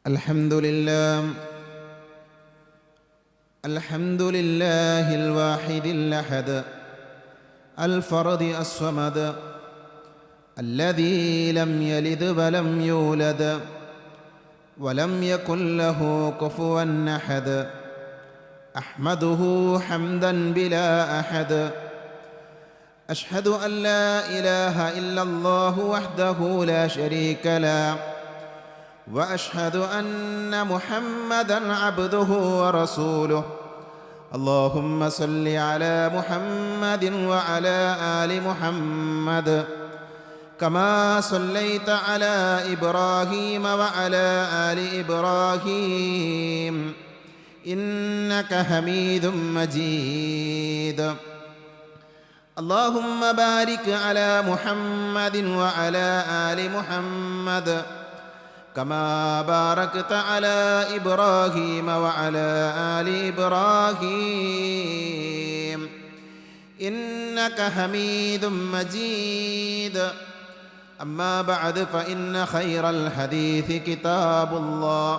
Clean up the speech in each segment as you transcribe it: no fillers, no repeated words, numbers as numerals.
الحمد لله الواحد الأحد الفرد الصمد الذي لم يلد ولم يولد ولم يكن له كفوا أحد أحمده حمدا بلا أحد أشهد أن لا إله إلا الله وحده لا شريك له وأشهد أن محمدًا عبده ورسوله اللهم صل على محمد وعلى آل محمد كما صليت على إبراهيم وعلى آل إبراهيم إنك حميد مجيد اللهم بارك على محمد وعلى آل محمد كما باركت على إبراهيم وعلى آل إبراهيم إنك حميد مجيد أما بعد فإن خير الحديث كتاب الله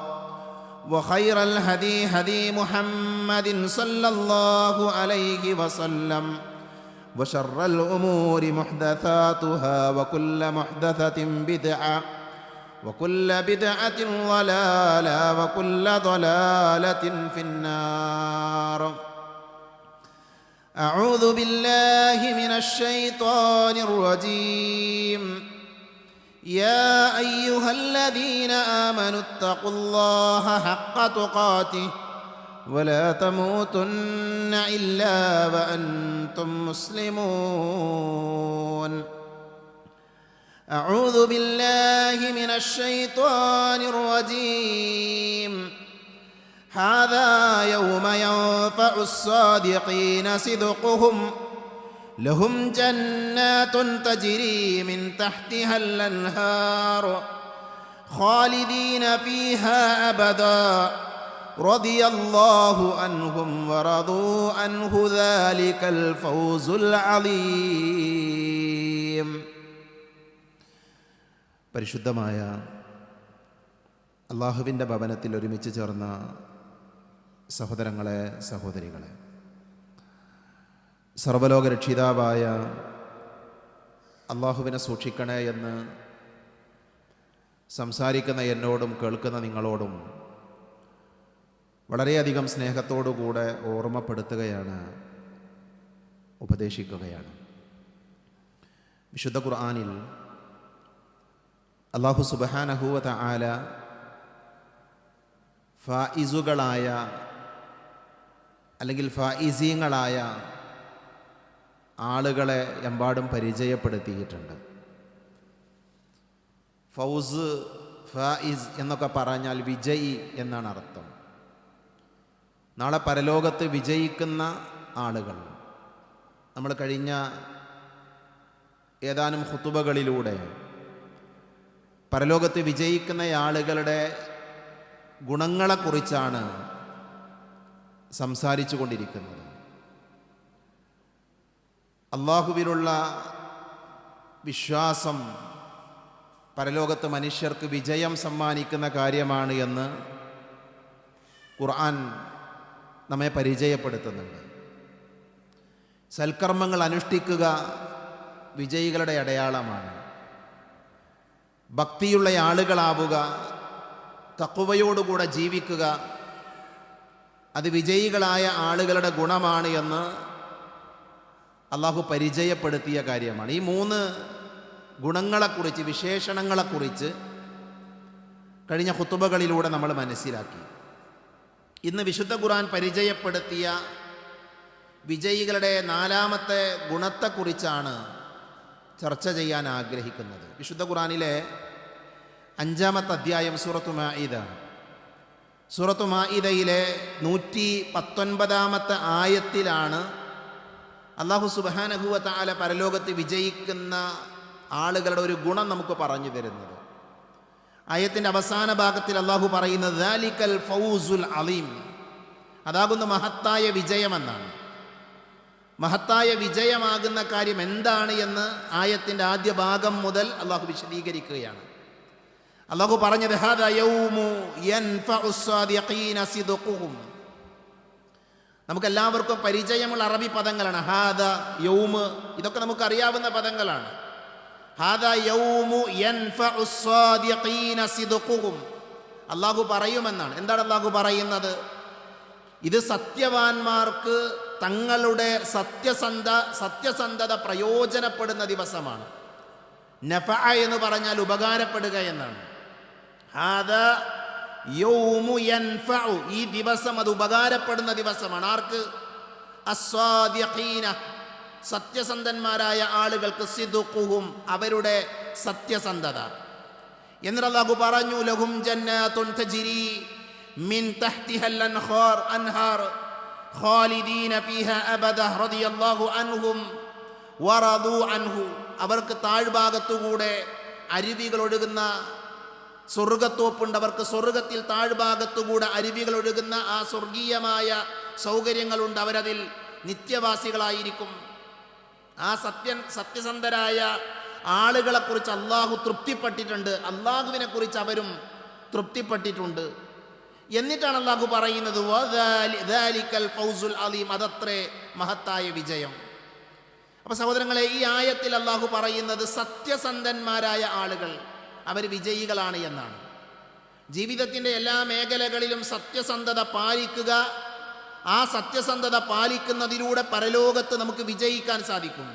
وخير الهدي هدي محمد صلى الله عليه وسلم وشر الأمور محدثاتها وكل محدثة بدعة وكل بدعة ضلالة وكل ضلالة في النار أعوذ بالله من الشيطان الرجيم يا أيها الذين آمنوا اتقوا الله حق تقاته ولا تموتن إلا وأنتم مسلمون أعوذ بالله من الشيطان الرجيم هذا يوم ينفع الصادقين صدقهم لهم جنات تجري من تحتها الأنهار خالدين فيها أبدا رضي الله عنهم ورضوا عنه ذلك الفوز العظيم. പരിശുദ്ധമായ അള്ളാഹുവിൻ്റെ ഭവനത്തിൽ ഒരുമിച്ച് ചേർന്ന സഹോദരങ്ങളെ, സഹോദരികളെ, സർവ്വലോക രക്ഷിതാവായ അള്ളാഹുവിനെ സൂക്ഷിക്കണേ എന്ന് സംസാരിക്കുന്ന എന്നോടും കേൾക്കുന്ന നിങ്ങളോടും വളരെയധികം സ്നേഹത്തോടുകൂടെ ഓർമ്മപ്പെടുത്തുകയാണ്, ഉപദേശിക്കുകയാണ്. വിശുദ്ധ ഖുർആനിൽ അല്ലാഹു സുബ്ഹാനഹു വ തആല ഫായിസുകളായ അല്ലെങ്കിൽ ഫായിസീങ്ങളായ ആളുകളെ എമ്പാടും പരിചയപ്പെടുത്തിയിട്ടുണ്ട്. ഫൗസ്, ഫായിസ് എന്നൊക്കെ പറഞ്ഞാൽ വിജയി എന്നാണ് അർത്ഥം. നാളെ പരലോകത്ത് വിജയിക്കുന്ന ആളുകൾ. നമ്മൾ കഴിഞ്ഞ ഏതാനും ഖുതുബകളിലൂടെ പരലോകത്ത് വിജയിക്കുന്ന ആളുകളുടെ ഗുണങ്ങളെക്കുറിച്ചാണ് സംസാരിച്ചു കൊണ്ടിരിക്കുന്നത്. അള്ളാഹുവിലുള്ള വിശ്വാസം പരലോകത്ത് മനുഷ്യർക്ക് വിജയം സമ്മാനിക്കുന്ന കാര്യമാണ് എന്ന് ഖുർആൻ നമ്മെ പരിചയപ്പെടുത്തുന്നുണ്ട്. സൽക്കർമ്മങ്ങൾ അനുഷ്ഠിക്കുക വിജയികളുടെ അടയാളമാണ്. ഭക്തിയുള്ള ആളുകളാവുക, തഖ്വയോടുകൂടെ ജീവിക്കുക, അത് വിജയികളായ ആളുകളുടെ ഗുണമാണ് എന്ന് അള്ളാഹു പരിചയപ്പെടുത്തിയ കാര്യമാണ്. ഈ 3 ഗുണങ്ങളെക്കുറിച്ച്, വിശേഷണങ്ങളെക്കുറിച്ച് കഴിഞ്ഞ ഖുതുബകളിലൂടെ നമ്മൾ മനസ്സിലാക്കി. ഇന്ന് വിശുദ്ധ ഖുർആൻ പരിചയപ്പെടുത്തിയ വിജയികളുടെ 4ാമത്തെ ഗുണത്തെക്കുറിച്ചാണ് ചർച്ച ചെയ്യാൻ ആഗ്രഹിക്കുന്നത്. വിശുദ്ധ ഖുർആനിലെ 5ാമത്തെ അധ്യായം സൂറത്തു മാഇദ. സൂറത്തു മാഇദയിലെ 119ാമത്തെ ആയത്തിലാണ് അല്ലാഹു സുബ്ഹാനഹു വ തആല പരലോകത്ത് വിജയിക്കുന്ന ആളുകളുടെ ഒരു ഗുണം നമുക്ക് പറഞ്ഞു തരുന്നത്. ആയത്തിൻ്റെ അവസാന ഭാഗത്തിൽ അല്ലാഹു പറയുന്നത് ദാലിക്കൽ ഫൗസുൽ അലീം, അതാകുന്ന മഹത്തായ വിജയമെന്നാണ്. മഹത്തായ വിജയമാകുന്ന കാര്യം എന്താണ് എന്ന് ആയത്തിൻ്റെ ആദ്യ ഭാഗം മുതൽ അള്ളാഹു വിശദീകരിക്കുകയാണ്. അല്ലാഹു പറഞ്ഞത് ഹാദാ യൗമു യൻഫഉ സ്സാദിഖീന സിദ്ഖുഹും. നമുക്കെല്ലാവർക്കും പരിചയമുള്ള അറബി പദങ്ങളാണ്. ഹാദാ യൗമ്, ഇതൊക്കെ നമുക്കറിയാവുന്ന പദങ്ങളാണ്. ഹാദാ യൗമു യൻഫഉ സ്സാദിഖീന സിദ്ഖുഹും. അല്ലാഹു പറയുമെന്നാണ്. എന്താണ് അല്ലാഹു പറയുന്നത്? ഇത് സത്യവാന്മാർക്ക് തങ്ങളുടെ സത്യസന്ധത പ്രയോജനപ്പെടുന്ന ദിവസമാണ്. നഫഅ എന്ന് പറഞ്ഞാൽ ഉപകാരപ്പെടുക എന്നാണ്. ഹാദാ യൗമു യൻഫഉ, ഈ ദിവസം അത് ഉപകാരപ്പെടുന്ന ദിവസമാണ്. ആർക്ക്? അസ്സാദിഖീന, സത്യസന്ധന്മാരായ ആളുകൾക്ക്, സിദ്ഖുഹും, അവരുടെ സത്യസന്ധത. എന്നിട്ട് അല്ലാഹു പറഞ്ഞു ലഹും ജന്നാത്തുൻ തജ്രി മിൻ തഹ്തിഹൽ അൻഹാർ ഖാലിദീന ഫീഹാ അബദ റളിയല്ലാഹു അൻഹും വറദു അൻഹു. അവർക്ക് താഴ്ഭാഗത്തുകൂടെ അരുവികൾ ഒഴുകുന്ന സ്വർഗത്തോപ്പുണ്ട്. അവർക്ക് സ്വർഗത്തിൽ താഴ്ഭാഗത്തുകൂടെ അരുവികൾ ഒഴുകുന്ന ആ സ്വർഗീയമായ സൗകര്യങ്ങളുണ്ട്. അവരതിൽ നിത്യവാസികളായിരിക്കും. ആ സത്യസന്ധരായ ആളുകളെക്കുറിച്ച് അള്ളാഹു തൃപ്തിപ്പെട്ടിട്ടുണ്ട്. അള്ളാഹുവിനെ കുറിച്ച് അവരും തൃപ്തിപ്പെട്ടിട്ടുണ്ട്. എന്നിട്ടാണ് അള്ളാഹു പറയുന്നത് ദാലികൽ ഫൗസുൽ അലീം, അതത്രേ മഹത്തായ വിജയം. അപ്പോൾ സഹോദരങ്ങളെ, ഈ ആയത്തിൽ അള്ളാഹു പറയുന്നത് സത്യസന്ധന്മാരായ ആളുകൾ അവർ വിജയികളാണ് എന്നാണ്. ജീവിതത്തിൻ്റെ എല്ലാ മേഖലകളിലും സത്യസന്ധത പാലിക്കുക. ആ സത്യസന്ധത പാലിക്കുന്നതിലൂടെ പരലോകത്ത് നമുക്ക് വിജയിക്കാൻ സാധിക്കും.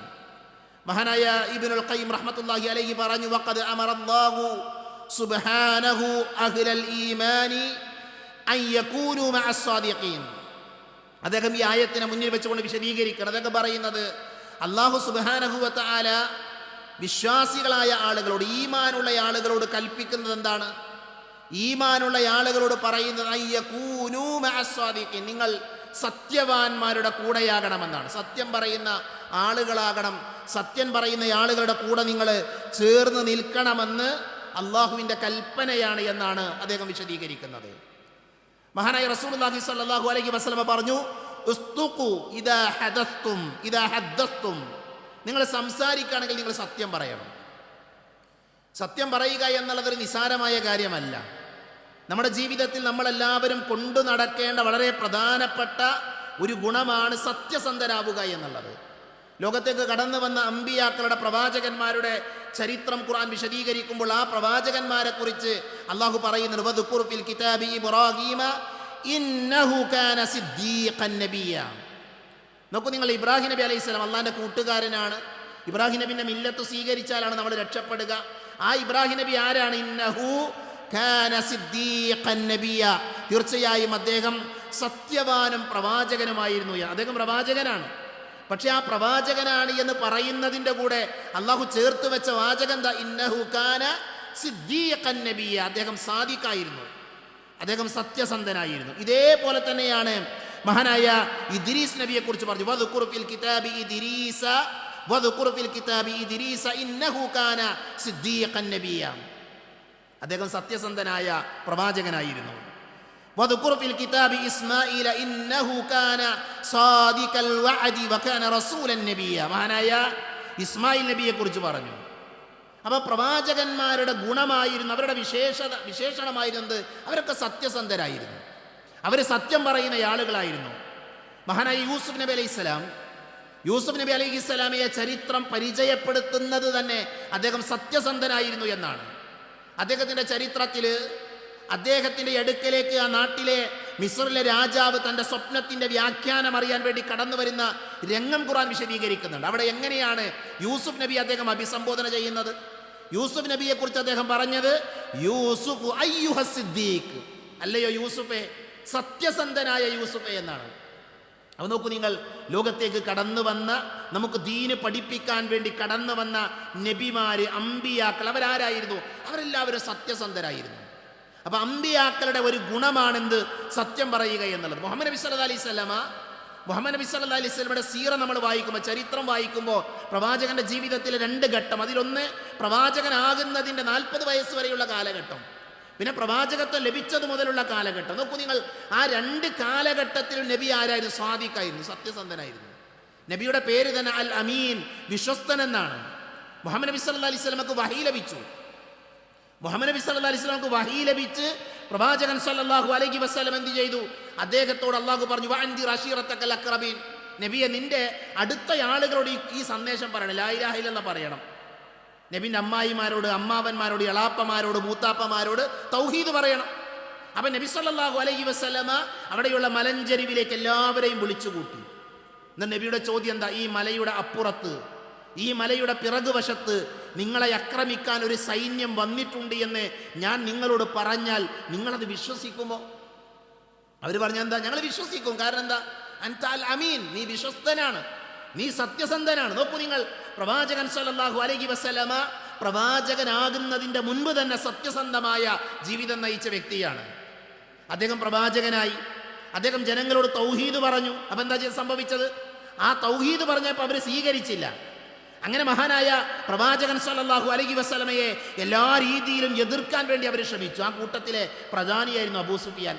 മഹാനായ ഇബ്നുൽ ഖയ്യിം റഹ്മത്തുള്ളാഹി അലൈഹി പറഞ്ഞു, വഖദ് അമറല്ലാഹു സുബ്ഹാനഹു അഹ്ലൽ ഈമാനി അൻ യകൂനു മഅസ് സാദിഖീൻ. അദ്ദേഹം ഈ ആയത്തിനെ മുന്നിൽ വെച്ചുകൊണ്ട് വിശദീകരിക്കണം. അദ്ദേഹം പറയുന്നത് അല്ലാഹു സുബ്ഹാനഹു വ തആല വിശ്വാസികളായ ആളുകളോട്, ഈമാനുള്ള ആളുകളോട് കൽപ്പിക്കുന്നത് എന്താണ്? ഈമാനുള്ള ആളുകളോട് പറയുന്നത് അൻ യകൂനു മഅസ് സാദിഖീൻ, നിങ്ങൾ സത്യവാന്മാരുടെ കൂടെയാകണമെന്നാണ്. സത്യം പറയുന്ന ആളുകളാകണം. സത്യം പറയുന്ന ആളുകളുടെ കൂടെ നിങ്ങൾ ചേർന്ന് നിൽക്കണമെന്ന് അള്ളാഹുവിൻ്റെ കൽപ്പനയാണ് എന്നാണ് അദ്ദേഹം വിശദീകരിക്കുന്നത്. മഹാനായ റസൂലുള്ളാഹി സ്വല്ലല്ലാഹു അലൈഹി വസല്ലമ പറഞ്ഞു, ഉസ്തുഖു ഇദാ ഹദ്ദസ്തും, നിങ്ങൾ സംസാരിക്കുകയാണെങ്കിൽ നിങ്ങൾ സത്യം പറയണം. സത്യം പറയുക എന്നുള്ളതൊരു നിസാരമായ കാര്യമല്ല. നമ്മുടെ ജീവിതത്തിൽ നമ്മളെല്ലാവരും കൊണ്ടു നടക്കേണ്ട വളരെ പ്രധാനപ്പെട്ട ഒരു ഗുണമാണ് സത്യസന്ധരാവുക എന്നുള്ളത്. ലോകത്തേക്ക് കടന്നു വന്ന അമ്പിയാക്കളുടെ, പ്രവാചകന്മാരുടെ ചരിത്രം ഖുർആൻ വിശദീകരിക്കുമ്പോൾ ആ പ്രവാചകന്മാരെ കുറിച്ച് അള്ളാഹു പറയുന്നുണ്ട്, വദ്കുർ ഫിൽ കിതാബി ഇബ്രാഹീമ ഇന്നഹു കാന സിദ്ദീഖൻ നബിയ്യ. നോക്കൂ നിങ്ങൾ, ഇബ്രാഹിം നബി അലൈഹി സ്വലാം അള്ളാഹിൻ്റെ കൂട്ടുകാരനാണ്. ഇബ്രാഹിം നബിൻ്റെ മില്ലത്ത് സ്വീകരിച്ചാലാണ് നമ്മൾ രക്ഷപ്പെടുക. ആ ഇബ്രാഹിം നബി ആരാണ്? ഇന്നഹു കാന സിദ്ദീഖൻ നബിയ്യ, തീർച്ചയായും അദ്ദേഹം സത്യവാനും പ്രവാചകനുമായിരുന്നു. അദ്ദേഹം പ്രവാചകനാണ്. പക്ഷെ ആ പ്രവാചകനാണ് എന്ന് പറയുന്നതിൻ്റെ കൂടെ അള്ളാഹു ചേർത്ത് വെച്ച വാചകം എന്താ? ഇന്നഹു കാന സിദ്ദീഖൻ നബിയ്യ, അദ്ദേഹം സാദിഖായിരുന്നു, അദ്ദേഹം സത്യസന്ധനായിരുന്നു. ഇതേപോലെ തന്നെയാണ് മഹാനായ ഇദ്രീസ് നബിയെ കുറിച്ച് പറഞ്ഞു, വദ്കുർ ഫിൽ കിതാബി ഇദ്രീസ ഇന്നഹു കാന സിദ്ദീഖൻ നബിയ്യ, അദ്ദേഹം സത്യസന്ധനായ പ്രവാചകനായിരുന്നു. വദ്കുർ ഫിൽ കിതാബി ഇസ്മാഈല ഇന്നഹു കാന സാദിഖൽ വഅദി വകാന റസൂലൻ നബിയ്യ, മഹാനായ ഇസ്മായിൽ നബിയെ കുറിച്ച് പറഞ്ഞു. അപ്പോൾ പ്രവാചകന്മാരുടെ ഗുണമായിരുന്നു, അവരുടെ വിശേഷണമായിരുന്നത് അവരൊക്കെ സത്യസന്ധരായിരുന്നു. അവർ സത്യം പറയുന്ന ആളുകളായിരുന്നു. മഹാനായ യൂസുഫ് നബി അലൈഹി സ്വലാമയെ ചരിത്രം പരിചയപ്പെടുത്തുന്നത് തന്നെ അദ്ദേഹം സത്യസന്ധനായിരുന്നു എന്നാണ്. അദ്ദേഹത്തിൻ്റെ ചരിത്രത്തിൽ അദ്ദേഹത്തിൻ്റെ അടുക്കലേക്ക് ആ നാട്ടിലെ മിസ്റിലെ രാജാവ് തൻ്റെ സ്വപ്നത്തിൻ്റെ വ്യാഖ്യാനം അറിയാൻ വേണ്ടി കടന്നു വരുന്ന രംഗം ഖുർആൻ വിശദീകരിക്കുന്നുണ്ട്. അവിടെ എങ്ങനെയാണ് യൂസുഫ് നബി അദ്ദേഹം അഭിസംബോധന ചെയ്യുന്നത്? യൂസുഫ് നബിയെ കുറിച്ച് അദ്ദേഹം പറഞ്ഞത്, യൂസുഫ് അയ്യുഹ സിദ്ദീഖ്, അല്ലയോ യൂസുഫെ, സത്യസന്ധനായ യൂസുഫെ എന്നാണ്. അപ്പോൾ നോക്കൂ നിങ്ങൾ, ലോകത്തേക്ക് കടന്നു വന്ന, നമുക്ക് ദീന് പഠിപ്പിക്കാൻ വേണ്ടി കടന്നു വന്ന നബിമാര്, അമ്പിയാക്കൾ, അവരാരായിരുന്നു? അവരെല്ലാവരും സത്യസന്ധരായിരുന്നു. അപ്പം അമ്പിയാക്കളുടെ ഒരു ഗുണമാണെന്ത്? സത്യം പറയുക എന്നുള്ളത്. മുഹമ്മദ് നബി സല്ലല്ലാഹു അലൈഹി വസല്ലമയുടെ സീറ നമ്മൾ വായിക്കുമ്പോൾ, ചരിത്രം വായിക്കുമ്പോൾ, പ്രവാചകന്റെ ജീവിതത്തിലെ 2 ഘട്ടം, അതിലൊന്ന് പ്രവാചകനാകുന്നതിൻ്റെ 40 വയസ്സ് വരെയുള്ള കാലഘട്ടം, പിന്നെ പ്രവാചകത്വം ലഭിച്ചത് മുതലുള്ള കാലഘട്ടം. നോക്കൂ നിങ്ങൾ, ആ 2 കാലഘട്ടത്തിലും നബി ആരായിരുന്നു? സാദിഖായിരുന്നു, സത്യസന്ധനായിരുന്നു. നബിയുടെ പേര് തന്നെ അൽ അമീൻ, വിശ്വസ്തൻ എന്നാണ്. മുഹമ്മദ് നബി സല്ലല്ലാഹു അലൈഹി വസല്ലമക്ക് വഹി ലഭിച്ചു. മുഹമ്മദ് നബി സല്ലല്ലാഹു അലൈഹി വസല്ലമക്ക് വഹീ ലഭിച്ച് പ്രവാചകൻ സല്ലല്ലാഹു അലൈഹി വസല്ലം എന്ത് ചെയ്തു? അദ്ദേഹത്തോട് അള്ളാഹു പറഞ്ഞു, വഅൻദിർ അശീറത്തക്കൽ അഖ്റബീൻ, നബിയെ നിന്റെ അടുത്ത ആളുകളോട് ഈ സന്ദേശം പറയണം, ലാ ഇലാഹ ഇല്ലല്ലാഹ് പറയണം. നബിൻ്റെ അമ്മായിമാരോട്, അമ്മാവന്മാരോട്, എളാപ്പമാരോട്, മൂത്താപ്പമാരോട് തൗഹീദ് പറയണം. അപ്പം നബി സല്ലല്ലാഹു അലൈഹി വസല്ലമ അവിടെയുള്ള മലഞ്ചെരിവിലേക്ക് എല്ലാവരെയും വിളിച്ചുകൂട്ടി. എന്നാൽ നബിയുടെ ചോദ്യം എന്താ? ഈ മലയുടെ അപ്പുറത്ത്, ഈ മലയുടെ പിറകുവശത്ത് നിങ്ങളെ ആക്രമിക്കാൻ ഒരു സൈന്യം വന്നിട്ടുണ്ട് എന്ന് ഞാൻ നിങ്ങളോട് പറഞ്ഞാൽ നിങ്ങളത് വിശ്വസിക്കുമോ? അവർ പറഞ്ഞെന്താ? ഞങ്ങൾ വിശ്വസിക്കും. കാരണം എന്താ? അൻതൽ അമീൻ, നീ വിശ്വസ്തനാണ്, നീ സത്യസന്ധനാണ്. നോക്കൂ നിങ്ങൾ, പ്രവാചകൻ സല്ലല്ലാഹു അലൈഹി വസല്ലമ പ്രവാചകനാകുന്നതിൻ്റെ മുൻപ് തന്നെ സത്യസന്ധമായ ജീവിതം നയിച്ച വ്യക്തിയാണ്. അദ്ദേഹം പ്രവാചകനായി, അദ്ദേഹം ജനങ്ങളോട് തൗഹീദ് പറഞ്ഞു. അപ്പം എന്താ സംഭവിച്ചത്? ആ തൗഹീദ് പറഞ്ഞപ്പോൾ അവർ സ്വീകരിച്ചില്ല. അങ്ങനെ മഹാനായ പ്രവാചകൻ സല്ലല്ലാഹു അലൈഹി വസല്ലമയെ എല്ലാ രീതിയിലും എതിർക്കാൻ വേണ്ടി അവർ ശ്രമിച്ചു. ആ കൂട്ടത്തിലെ പ്രധാനിയായിരുന്നു അബൂ സുഫിയാൻ.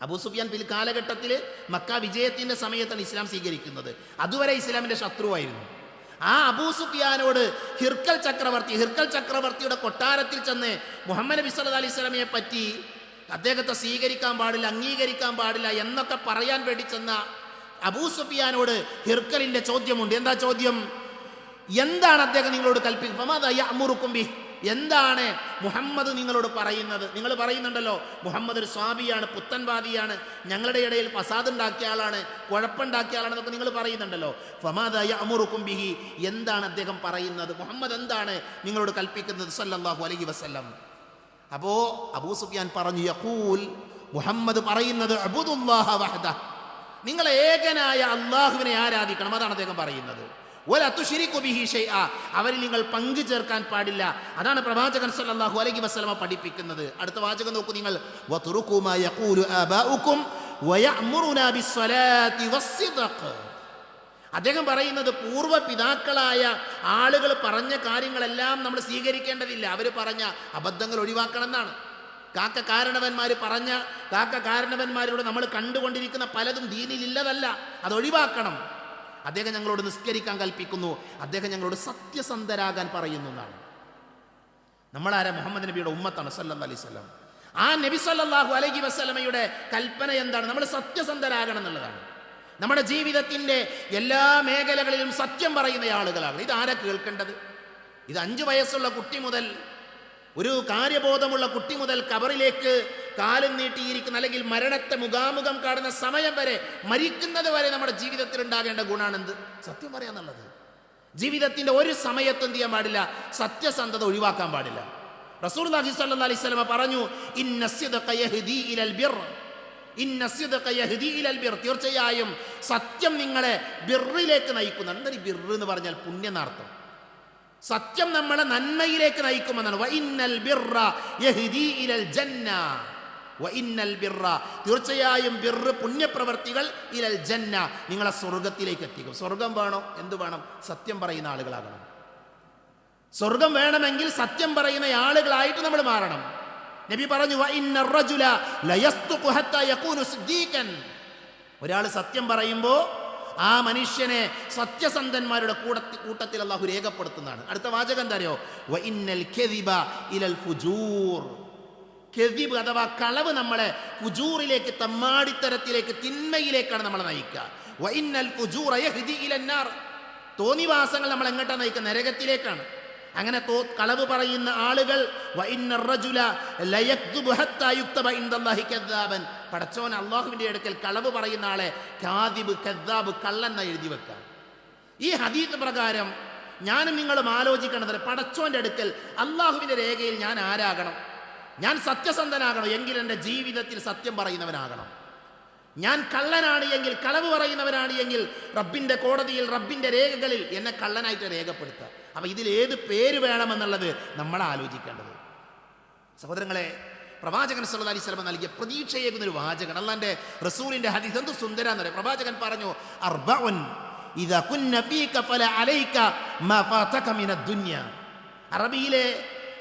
അബൂ സുഫിയാൻ പിൽക്കാലഘട്ടത്തിൽ മക്ക വിജയത്തിൻ്റെ സമയത്താണ് ഇസ്ലാം സ്വീകരിക്കുന്നത്. അതുവരെ ഇസ്ലാമിൻ്റെ ശത്രുവായിരുന്നു. ആ അബൂ സുഫിയാനോട് ഹിർക്കൽ ചക്രവർത്തിയുടെ കൊട്ടാരത്തിൽ ചെന്ന് മുഹമ്മദ് നബി സല്ലല്ലാഹു അലൈഹി വസല്ലമയെ പറ്റി അദ്ദേഹത്തെ സ്വീകരിക്കാൻ പാടില്ല, അംഗീകരിക്കാൻ പാടില്ല എന്നൊക്കെ പറയാൻ വേണ്ടി ചെന്ന അബൂ സുഫിയാനോട് ഹിർക്കലിൻ്റെ ചോദ്യമുണ്ട്. എന്താ ചോദ്യം? എന്താണ് അദ്ദേഹം നിങ്ങളോട് കൽപ്പിക്കുന്നത്? എന്താണ് മുഹമ്മദ് നിങ്ങളോട് പറയുന്നത്? നിങ്ങൾ പറയുന്നുണ്ടല്ലോ മുഹമ്മദ് ഒരു സ്വാബിയാണ്, പുത്തൻവാദിയാണ്, ഞങ്ങളുടെ ഇടയിൽ ഫസാദ് ഉണ്ടാക്കിയ ആളാണ്, കുഴപ്പമുണ്ടാക്കിയ ആളാണ് എന്നൊക്കെ നിങ്ങൾ പറയുന്നുണ്ടല്ലോ. ഫമാദാ യഅ്മുറുക്കും ബിഹി, എന്താണ് അദ്ദേഹം പറയുന്നത്? മുഹമ്മദ് എന്താണ് നിങ്ങളോട് കൽപ്പിക്കുന്നത് സല്ലല്ലാഹു അലൈഹി വസല്ലം? അപ്പോൾ അബൂ സുഫിയാൻ പറഞ്ഞു, യഖൂൽ, മുഹമ്മദ് പറയുന്നത് അബ്ദുല്ലാഹ വഹദ, നിങ്ങൾ ഏകനായ അള്ളാഹുവിനെ ആരാധിക്കണം, അതാണ് അദ്ദേഹം പറയുന്നത്. വലാ തുശ്രികു ബിഹി ഷൈഅ, അവരിൽ നിങ്ങൾ പങ്കു ചേർക്കാൻ പാടില്ല. അതാണ് പ്രവാചകൻ സല്ലല്ലാഹു അലൈഹി വസല്ലമ പഠിപ്പിക്കുന്നത്. അടുത്ത വാചകം നോക്കൂ നിങ്ങൾ, വതുറുകു മാ യഖൂലു ആബാഉകും വയഅ്മുറുനാ ബിസ്സലാത്തി വസ്സിദ്ഖ്. അദ്ദേഹം പറയുന്നത് പൂർവ്വ പിതാക്കളായ ആളുകൾ പറഞ്ഞ കാര്യങ്ങളെല്ലാം നമ്മൾ സ്വീകരിക്കേണ്ടതില്ല, അവർ പറഞ്ഞ അബദ്ധങ്ങൾ ഒഴിവാക്കണം എന്നാണ്. കാരണവന്മാരിലൂടെ നമ്മൾ കണ്ടുകൊണ്ടിരിക്കുന്ന പലതും ദീനിലില്ലതല്ല, അതൊഴിവാക്കണം. അദ്ദേഹം ഞങ്ങളോട് നിസ്കരിക്കാൻ കൽപ്പിക്കുന്നു, അദ്ദേഹം ഞങ്ങളോട് സത്യസന്ധരാകാൻ പറയുന്നു എന്നാണ്. നമ്മളാരാ? മുഹമ്മദ് നബിയുടെ ഉമ്മത്താണ് സല്ലല്ലാഹു അലൈഹി വസല്ലം. ആ നബി സല്ലല്ലാഹു അലൈഹി വസല്ലമയുടെ കൽപ്പന എന്താണ്? നമ്മൾ സത്യസന്ധരാകണം എന്നുള്ളതാണ്. നമ്മുടെ ജീവിതത്തിൻ്റെ എല്ലാ മേഖലകളിലും സത്യം പറയുന്ന ആളുകളാണ്. ഇതാരാ കേൾക്കേണ്ടത്? ഇത് 5 വയസ്സുള്ള കുട്ടി മുതൽ, ഒരു കാര്യബോധമുള്ള കുട്ടി മുതൽ കബറിലേക്ക് കാലും നീട്ടിയിരിക്കുന്ന, അല്ലെങ്കിൽ മരണത്തെ മുഖാമുഖം കാണുന്ന സമയം വരെ, മരിക്കുന്നത് വരെ നമ്മുടെ ജീവിതത്തിൽ ഉണ്ടാകേണ്ട ഗുണാണെന്ത്? സത്യം പറയാന്നുള്ളത്. ജീവിതത്തിൻ്റെ ഒരു സമയത്തും എന്ത് ചെയ്യാൻ പാടില്ല? സത്യസന്ധത ഒഴിവാക്കാൻ പാടില്ല. റസൂലുള്ളാഹി സ്വല്ലല്ലാഹു അലൈഹി വസല്ലം പറഞ്ഞു, ഇന്ന സിദ്ഖ യഹ്ദി ഇലൽ ബിർ, ഇന്ന സിദ്ഖ യഹ്ദി ഇലൽ ബിർ, തീർച്ചയായും സത്യം നിങ്ങളെ ബിറിലേക്ക് നയിക്കുന്നു. എന്താണ് ബിർ എന്ന് പറഞ്ഞാൽ? പുണ്യനാർത്ഥം. സത്യം നമ്മളെ നന്മയിലേക്ക് നയിക്കുമെന്നാണ്. വഇന്നൽ ബിർറ യഹ്ദി ഇലൽ ജന്ന, വഇന്നൽ ബിർറ, തീർച്ചയായും ബിർറ്, പുണ്യപ്രവർത്തികൾ, ഇലൽ ജന്ന, നിങ്ങളെ സ്വർഗത്തിലേക്ക് എത്തിക്കും. സ്വർഗം വേണോ? എന്ത് വേണം? സത്യം പറയുന്ന ആളുകളാകണം. സ്വർഗം വേണമെങ്കിൽ സത്യം പറയുന്ന ആളുകളായിട്ട് നമ്മൾ മാറണം. നബി പറഞ്ഞു, വഇന്നർ റജുല ലയസ്തുഖു ഹത്താ യകൂനു സിദ്ദീഖൻ, ഒരാൾ സത്യം പറയുമ്പോൾ ആ മനുഷ്യനെ സത്യസന്ധന്മാരുടെ കൂട്ടത്തിൽ അല്ലാഹു രേഖപ്പെടുത്തുന്നതാണ്. അടുത്ത വാചകം എന്താ അറിയോ? വഇന്നൽ കദിബ ഇലൽ ഫുജൂർ, കദിബ് അഥവാ കളവ് നമ്മളെ ഫുജൂറിലേക്ക്, തമ്മാടിത്തരത്തിലേക്ക്, തിന്മയിലേക്കാണ് നമ്മളെ നയിക്കുക. വഇന്നൽ ഫുജൂറ യഹ്ദി ഇലന്നാർ, തോന്നിവാസങ്ങൾ നമ്മൾ എങ്ങോട്ടാണ് നയിക്കുക? നരകത്തിലേക്കാണ്. അങ്ങനെ കളവ് പറയുന്ന ആളുകൾ, വഇന്നർ റജുല ലയക്ദുബു ഹത്താ യുക്തബ ഇൻദല്ലാഹി കദ്ദാബൻ, പടച്ചോൻ അള്ളാഹുവിൻ്റെ അടുക്കൽ കളവ് പറയുന്ന ആളെ കാദിബ്, കദ്ദാബ്, കള്ളൻ എന്ന് എഴുതി വെക്കാം. ഈ ഹദീത്ത് പ്രകാരം ഞാനും നിങ്ങളും ആലോചിക്കേണ്ടത്, പടച്ചോൻ്റെ അടുക്കൽ അള്ളാഹുവിൻ്റെ രേഖയിൽ ഞാൻ ആരാകണം? ഞാൻ സത്യസന്ധനാകണം എങ്കിൽ എൻ്റെ ജീവിതത്തിൽ സത്യം പറയുന്നവനാകണം. ഞാൻ കള്ളനാണ് എങ്കിൽ, കളവ് പറയുന്നവനാണ് എങ്കിൽ, റബ്ബിൻ്റെ കോടതിയിൽ, റബ്ബിൻ്റെ രേഖകളിൽ എന്നെ കള്ളനായിട്ട് രേഖപ്പെടുത്തുക. അപ്പം ഇതിൽ ഏത് പേര് വേണമെന്നുള്ളത് നമ്മൾ ആലോചിക്കേണ്ടത്. സഹോദരങ്ങളെ, പ്രവാചകൻ സല്ലല്ലാഹു അലൈഹി വസല്ലം നൽകിയ പ്രതീക്ഷയേകുന്നൊരു വാചകൻ, അല്ലാഹുവിൻ്റെ റസൂലിൻ്റെ ഹദീസ് എന്ത് സുന്ദരാന്ന് പറയും. പ്രവാചകൻ പറഞ്ഞു, അർബഉൻ ഇദാ കുന്ന ഫീക ഫലാ അലൈക മാ ഫാതക മിനദ് ദുനിയ.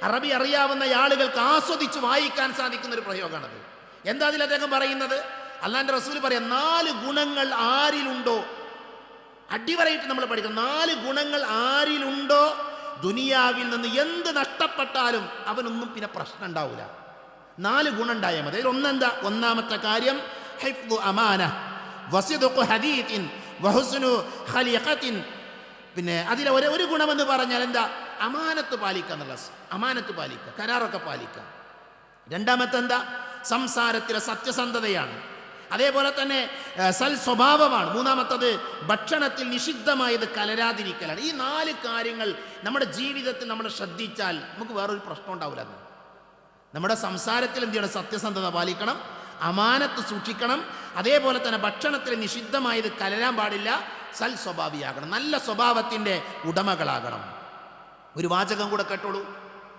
അറബി അറിയാവുന്ന ആളുകൾക്ക് ആസ്വദിച്ച് വായിക്കാൻ സാധിക്കുന്ന ഒരു പ്രയോഗമാണത്. എന്താ അതിൽ അദ്ദേഹം പറയുന്നത്? അല്ലാഹുവിൻ്റെ റസൂൽ പറയാം, 4 ഗുണങ്ങൾ ആരിലുണ്ടോ, അടിവരയിട്ട് നമ്മൾ പഠിക്കണം. 4 ഗുണങ്ങൾ ആരിലുണ്ടോ ദുനിയാവിൽ നിന്ന് എന്ത് നഷ്ടപ്പെട്ടാലും അവനൊന്നും പിന്നെ പ്രശ്നം ഉണ്ടാവില്ല. 4 ഗുണം ഉണ്ടായാൽ മതി. അതിൽ ഒന്നെന്താ? ഒന്നാമത്തെ കാര്യം ഹിഫ്ദു അമാന വസിദ്ഖു ഹദീത്തിൻ വഹുസ്നു ഖലീഖത്തിൻ. പിന്നെ അതിലെ ഒരു ഗുണമെന്ന് പറഞ്ഞാൽ എന്താ? അമാനത്ത് പാലിക്കുക എന്നുള്ള, അമാനത്ത് പാലിക്കുക, കരാറൊക്കെ പാലിക്കുക. രണ്ടാമത്തെ എന്താ? സംസാരത്തിലെ സത്യസന്ധതയാണ്. അതേപോലെ തന്നെ സൽ സ്വഭാവമാണ്. മൂന്നാമത്തത് ഭക്ഷണത്തിൽ നിഷിദ്ധമായത് കലരാതിരിക്കലാണ്. ഈ 4 കാര്യങ്ങൾ നമ്മുടെ ജീവിതത്തിൽ നമ്മൾ ശ്രദ്ധിച്ചാൽ നമുക്ക് വേറൊരു പ്രശ്നം ഉണ്ടാവില്ല. നമ്മുടെ സംസാരത്തിൽ എന്ത് ചെയ്യണം? സത്യസന്ധത പാലിക്കണം, അമാനത്ത് സൂക്ഷിക്കണം. അതേപോലെ തന്നെ ഭക്ഷണത്തിൽ നിഷിദ്ധമായത് കലരാൻ പാടില്ല. സൽ സ്വഭാവിയാകണം, നല്ല സ്വഭാവത്തിൻ്റെ ഉടമകളാകണം. ഒരു വാചകം കൂടെ കേട്ടോളൂ.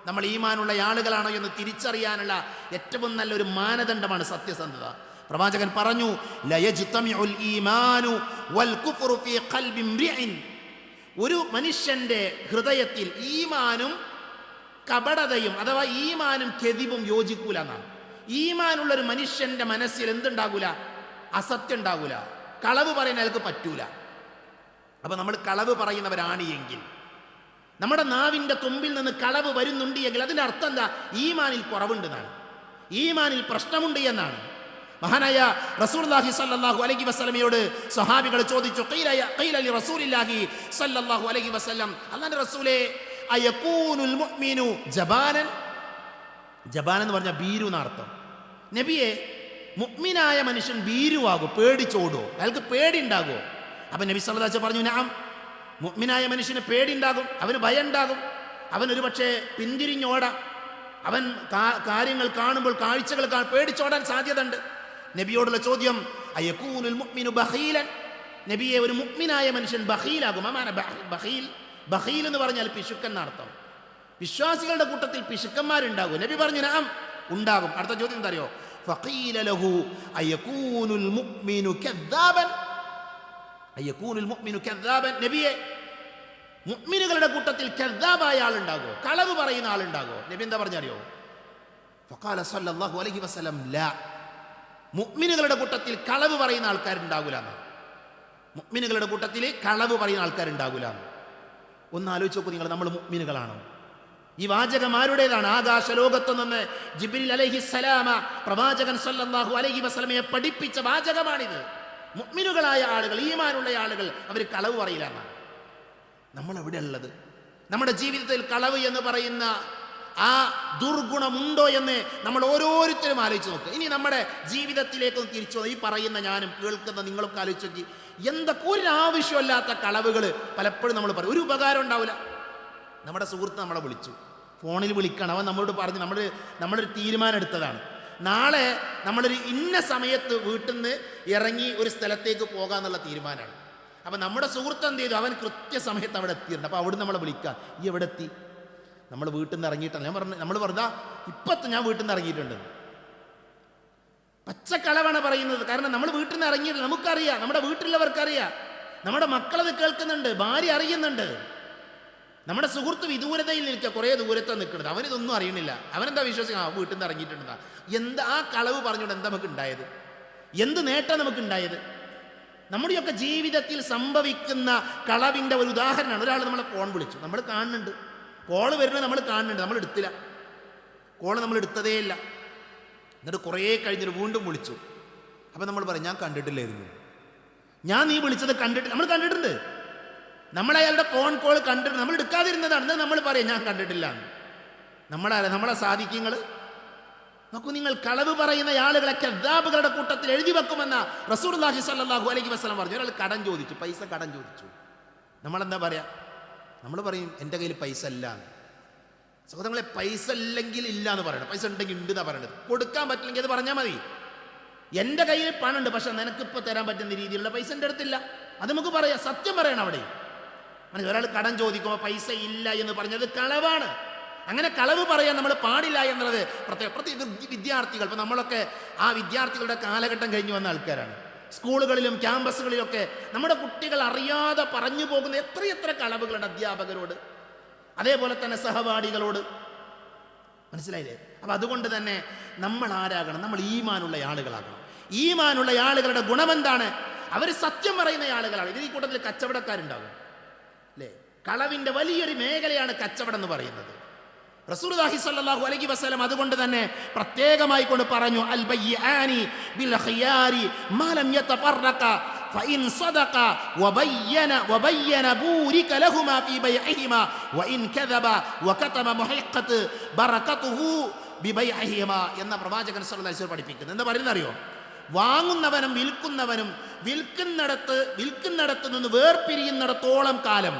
നമ്മൾ ഈമാനുള്ള ആളുകളാണോ എന്ന് തിരിച്ചറിയാനുള്ള ഏറ്റവും നല്ലൊരു മാനദണ്ഡമാണ് സത്യസന്ധത. പ്രവാചകൻ പറഞ്ഞു, ലയജ്തമിഉൽ ഈമാനു വൽ കുഫ്റു ഫീ ഖൽബി ഇംറിഇൻ. ഒരു മനുഷ്യന്റെ ഹൃദയത്തിൽ ഈമാനും കപടതയും അഥവാ ഈമാനും കെദിബും യോജിക്കൂല എന്നാണ്. ഈമാനുള്ളൊരു മനുഷ്യന്റെ മനസ്സിൽ എന്തുണ്ടാകൂല? അസത്യം ഉണ്ടാകൂല. കളവ് പറയാൻ അയാൾക്ക് പറ്റൂല. അപ്പൊ നമ്മൾ കളവ് പറയുന്നവരാണ് എങ്കിൽ, നമ്മുടെ നാവിൻ്റെ തുമ്പിൽ നിന്ന് കളവ് വരുന്നുണ്ട് എങ്കിൽ അതിൻ്റെ അർത്ഥം എന്താ? ഈമാനിൽ കുറവുണ്ടെന്നാണ്, ഈമാനിൽ പ്രശ്നമുണ്ട് എന്നാണ്. മഹാനായ റസൂലുള്ളാഹി സ്വല്ലല്ലാഹു അലൈഹി വസല്ലമയോട് സ്വഹാബികൾ ചോദിച്ചു, ഖീല ലി റസൂലില്ലാഹി സ്വല്ലല്ലാഹു അലൈഹി വസല്ലം, അല്ലാഹുവിന്റെ റസൂലേ, അയകൂനുൽ മുഅ്മിനു ജബാനൻ. ജബാൻ എന്ന് പറഞ്ഞാൽ ഭീരു എന്നർത്ഥം. നബിയെ, മുഅ്മിനായ മനുഷ്യൻ ഭീരുവാകും, പേടിച്ചോടുമോ? അയാൾക്ക് പേടി ഉണ്ടാകുമോ? അപ്പൊ നബി സല്ലല്ലാഹു അലൈഹി വസല്ലം പറഞ്ഞു, നഅം, മുഅ്മിനായ മനുഷ്യന് പേടി ഉണ്ടാകും, അവന് ഭയം ഉണ്ടാകും, അവനൊരു പക്ഷേ പിന്തിരിഞ്ഞോടാം, അവൻ കാര്യങ്ങൾ കാണുമ്പോൾ, കാഴ്ചകൾ പേടിച്ചോടാൻ സാധ്യത ഉണ്ട്. നബിയോടുള്ള ചോദ്യം, അയകൂനുൽ മുഅ്മിനു ബഖീലൻ. നബിയെ, ഒരു മുഅ്മിനായ മനുഷ്യൻ ബഖീലാകും. അമാന ബഖീൽ, ബഖീൽ എന്ന് പറഞ്ഞാൽ പിശുക്കൻ എന്നർത്ഥം. വിശ്വാസികളുടെ കൂട്ടത്തിൽ പിശുക്കന്മാരുണ്ടാകും. നബി പറഞ്ഞു, നഅം, ഉണ്ടാകും. അടുത്ത ചോദ്യം എന്താ അറിയോ? ഫഖീല ലഹു അയകൂനുൽ മുഅ്മിനു കദ്ദാബൻ. അയകൂനുൽ മുഅ്മിനു കദ്ദാബൻ. നബിയെ, മുഅ്മിനുകളുടെ കൂട്ടത്തിൽ കദ്ദാബായ ആളുണ്ടാകുമോ? കളവ് പറയുന്ന ആളുണ്ടാകുമോ? നബി എന്താ പറഞ്ഞറിയോ? ഫഖാല സല്ലല്ലാഹു അലൈഹി വസല്ലം, ലാ, മുഅ്മിനുകളുടെ കൂട്ടത്തിൽ കളവ് പറയുന്ന ആൾക്കാരുണ്ടാകൂല. മുഅ്മിനുകളുടെ കൂട്ടത്തിൽ കളവ് പറയുന്ന ആൾക്കാരുണ്ടാകൂല. ഒന്ന് ആലോചിച്ച് നോക്കൂ നിങ്ങൾ, നമ്മൾ മുഅ്മിനുകളാണോ? ഈ വാചകം ആരുടേതാണ്? ആകാശ ലോകത്തു നിന്ന് ജിബ്രീൽ അലൈഹിസ്സലാമ പ്രവാചകൻ സല്ലല്ലാഹു അലൈഹി വസല്ലമയെ പഠിപ്പിച്ച വാചകമാണിത്. മുഅ്മിനുകളായ ആളുകൾ, ഈമാനുള്ള ആളുകൾ, അവർ കളവ് പറയില്ല എന്നാണ്. നമ്മൾ എവിടെ ഉള്ളത്? നമ്മുടെ ജീവിതത്തിൽ കളവ് എന്ന് പറയുന്ന ആ ദുർഗുണമുണ്ടോ എന്ന് നമ്മൾ ഓരോരുത്തരും ആലോചിച്ച് നോക്കുക. ഇനി നമ്മുടെ ജീവിതത്തിലേക്ക് തിരിച്ചു, ഈ പറയുന്ന ഞാനും കേൾക്കുന്ന നിങ്ങളൊക്കെ ആലോചിച്ച് നോക്കി, എന്തൊക്കെ ഒരാവശ്യമില്ലാത്ത കളവുകൾ പലപ്പോഴും നമ്മൾ പറയും. ഒരു ഉപകാരം ഉണ്ടാവില്ല. നമ്മുടെ സുഹൃത്ത് നമ്മളെ വിളിച്ചു, ഫോണിൽ വിളിക്കണം, അവൻ നമ്മളോട് പറഞ്ഞ് നമ്മളൊരു തീരുമാനം എടുത്തതാണ്, നാളെ നമ്മളൊരു ഇന്ന സമയത്ത് വീട്ടിൽ നിന്ന് ഇറങ്ങി ഒരു സ്ഥലത്തേക്ക് പോകാന്നുള്ള തീരുമാനമാണ്. അപ്പം നമ്മുടെ സുഹൃത്ത് എന്ത് ചെയ്തു? അവൻ കൃത്യസമയത്ത് അവിടെ എത്തിയിട്ടുണ്ട്. അപ്പോൾ അവിടെ നമ്മളെ വിളിക്കുക, ഈ എവിടെ എത്തി? നമ്മൾ വീട്ടിൽ നിന്ന് ഇറങ്ങിയിട്ടല്ല. നമ്മൾ പറഞ്ഞാ ഇപ്പത്ത് ഞാൻ വീട്ടിൽ നിന്ന് ഇറങ്ങിയിട്ടുണ്ട്. പച്ചക്കളവാണ് പറയുന്നത്. കാരണം നമ്മൾ വീട്ടിൽ നിന്ന് ഇറങ്ങിയിട്ടില്ല. നമുക്കറിയാം, നമ്മുടെ വീട്ടിലുള്ളവർക്കറിയാം, നമ്മുടെ മക്കളത് കേൾക്കുന്നുണ്ട്, ഭാര്യ അറിയുന്നുണ്ട്. നമ്മുടെ സുഹൃത്ത് വിദൂരതയിൽ നിൽക്കുക, കുറേ ദൂരത്തെ നിൽക്കുന്നത്, അവനിതൊന്നും അറിയണില്ല. അവനെന്താ വിശ്വസിക്കുക? വീട്ടിൽ നിന്ന് ഇറങ്ങിയിട്ടുണ്ടാ. എന്താ ആ കളവ് പറഞ്ഞുകൊണ്ട് എന്താ നമുക്ക് ഉണ്ടായത്? എന്ത് നേട്ടം നമുക്ക് ഉണ്ടായത്? നമ്മുടെയൊക്കെ ജീവിതത്തിൽ സംഭവിക്കുന്ന കളവിൻ്റെ ഒരു ഉദാഹരണമാണ്. ഒരാൾ നമ്മളെ ഫോൺ വിളിച്ചു, നമ്മൾ കാണുന്നുണ്ട്, കോള് വരുന്നത് നമ്മൾ കാണുന്നുണ്ട്, നമ്മൾ എടുത്തില്ല, കോള് നമ്മൾ എടുത്തതേ ഇല്ല. എന്നിട്ട് കുറേ കഴിഞ്ഞിട്ട് വീണ്ടും വിളിച്ചു. അപ്പം നമ്മൾ പറയും, ഞാൻ കണ്ടിട്ടില്ലായിരുന്നു, ഞാൻ നീ വിളിച്ചത് കണ്ടിട്ട്, നമ്മൾ കണ്ടിട്ടുണ്ട്, നമ്മളയാളുടെ ഫോൺ കോൾ കണ്ടിട്ട് നമ്മൾ എടുക്കാതിരുന്നതാണ്. നമ്മൾ പറയാം ഞാൻ കണ്ടിട്ടില്ല. നമ്മളെ സാധിക്കങ്ങൾ നോക്കൂ. നിങ്ങൾ കളവ് പറയുന്ന ആളുകളെ കദ്ദാബുകളുടെ കൂട്ടത്തിൽ എഴുതി വെക്കുമെന്ന റസൂലുള്ളാഹി സ്വല്ലല്ലാഹു അലൈഹി വസല്ലം പറഞ്ഞു. ഒരാൾ കടം ചോദിച്ചു, പൈസ കടം ചോദിച്ചു. നമ്മളെന്താ പറയാ? നമ്മൾ പറയും എൻ്റെ കയ്യിൽ പൈസ ഇല്ല. സഹോദരങ്ങളെ, പൈസ ഇല്ലെങ്കിൽ ഇല്ല എന്ന് പറയണം, പൈസ ഉണ്ടെങ്കിൽ ഉണ്ട് എന്നാണ് പറയണത്. കൊടുക്കാൻ പറ്റില്ലെങ്കിൽ അത് പറഞ്ഞാൽ മതി. എൻ്റെ കയ്യിൽ പണമുണ്ട്, പക്ഷെ നിനക്കിപ്പോൾ തരാൻ പറ്റുന്ന രീതിയിലുള്ള പൈസ എൻ്റെ അടുത്തില്ല, അത് നമുക്ക് പറയാം. സത്യം പറയണം അവിടെ. ഒരാൾ കടം ചോദിക്കുമ്പോൾ പൈസ ഇല്ല എന്ന് പറഞ്ഞത് കളവാണ്. അങ്ങനെ കളവ് പറയാൻ നമ്മൾ പാടില്ല എന്നുള്ളത് പ്രത്യേക വിദ്യാർത്ഥികൾ, ഇപ്പം നമ്മളൊക്കെ ആ വിദ്യാർത്ഥികളുടെ കാലഘട്ടം കഴിഞ്ഞു വന്ന ആൾക്കാരാണ്. സ്കൂളുകളിലും ക്യാമ്പസുകളിലൊക്കെ നമ്മുടെ കുട്ടികൾ അറിയാതെ പറഞ്ഞു പോകുന്ന എത്രയെത്ര കളവുകളുണ്ട് അധ്യാപകരോട്, അതേപോലെ തന്നെ സഹപാഠികളോട്. മനസ്സിലായില്ലേ? അപ്പം അതുകൊണ്ട് തന്നെ നമ്മൾ ആരാകണം? നമ്മൾ ഈമാനുള്ള ആളുകളാകണം. ഈമാനുള്ള ആളുകളുടെ ഗുണമെന്താണ്? അവർ സത്യം പറയുന്ന ആളുകളാണ്. ഇതിൽ ഈ കൂട്ടത്തിൽ കച്ചവടക്കാരുണ്ടാകും, അല്ലേ? കളവിൻ്റെ വലിയൊരു മേഖലയാണ് കച്ചവടം എന്ന് പറയുന്നത്. റസൂലുള്ളാഹി സ്വല്ലല്ലാഹു അലൈഹി വസല്ലം അതുകൊണ്ട് തന്നെ പ്രത്യേകമായി കൊണ്ട് പറഞ്ഞു, അൽ ബയ്യാനി ബിൽ ഖിയാരി മാ ലം യതഫറഖ ഫഇൻ സദഖ വബയ്യന ബൂരിക ലഹുമാ ഫീ ബൈഇഹിമാ വഇൻ കദബ വകതമ മുഹിഖത്ത് ബറകതുഹു ബിബൈഇഹിമാ എന്ന പ്രവാചകൻ സ്വല്ലല്ലാഹു അലൈഹി വസല്ലം പഠിപ്പിക്കുന്നു. എന്താ പറയുന്നത് അറിയോ? വാങ്ങുന്നവനും വിൽക്കുന്നവനും വിൽക്കുന്നിടത്ത് നിന്ന് വേർപിരിയുന്നിടത്തോളം കാലം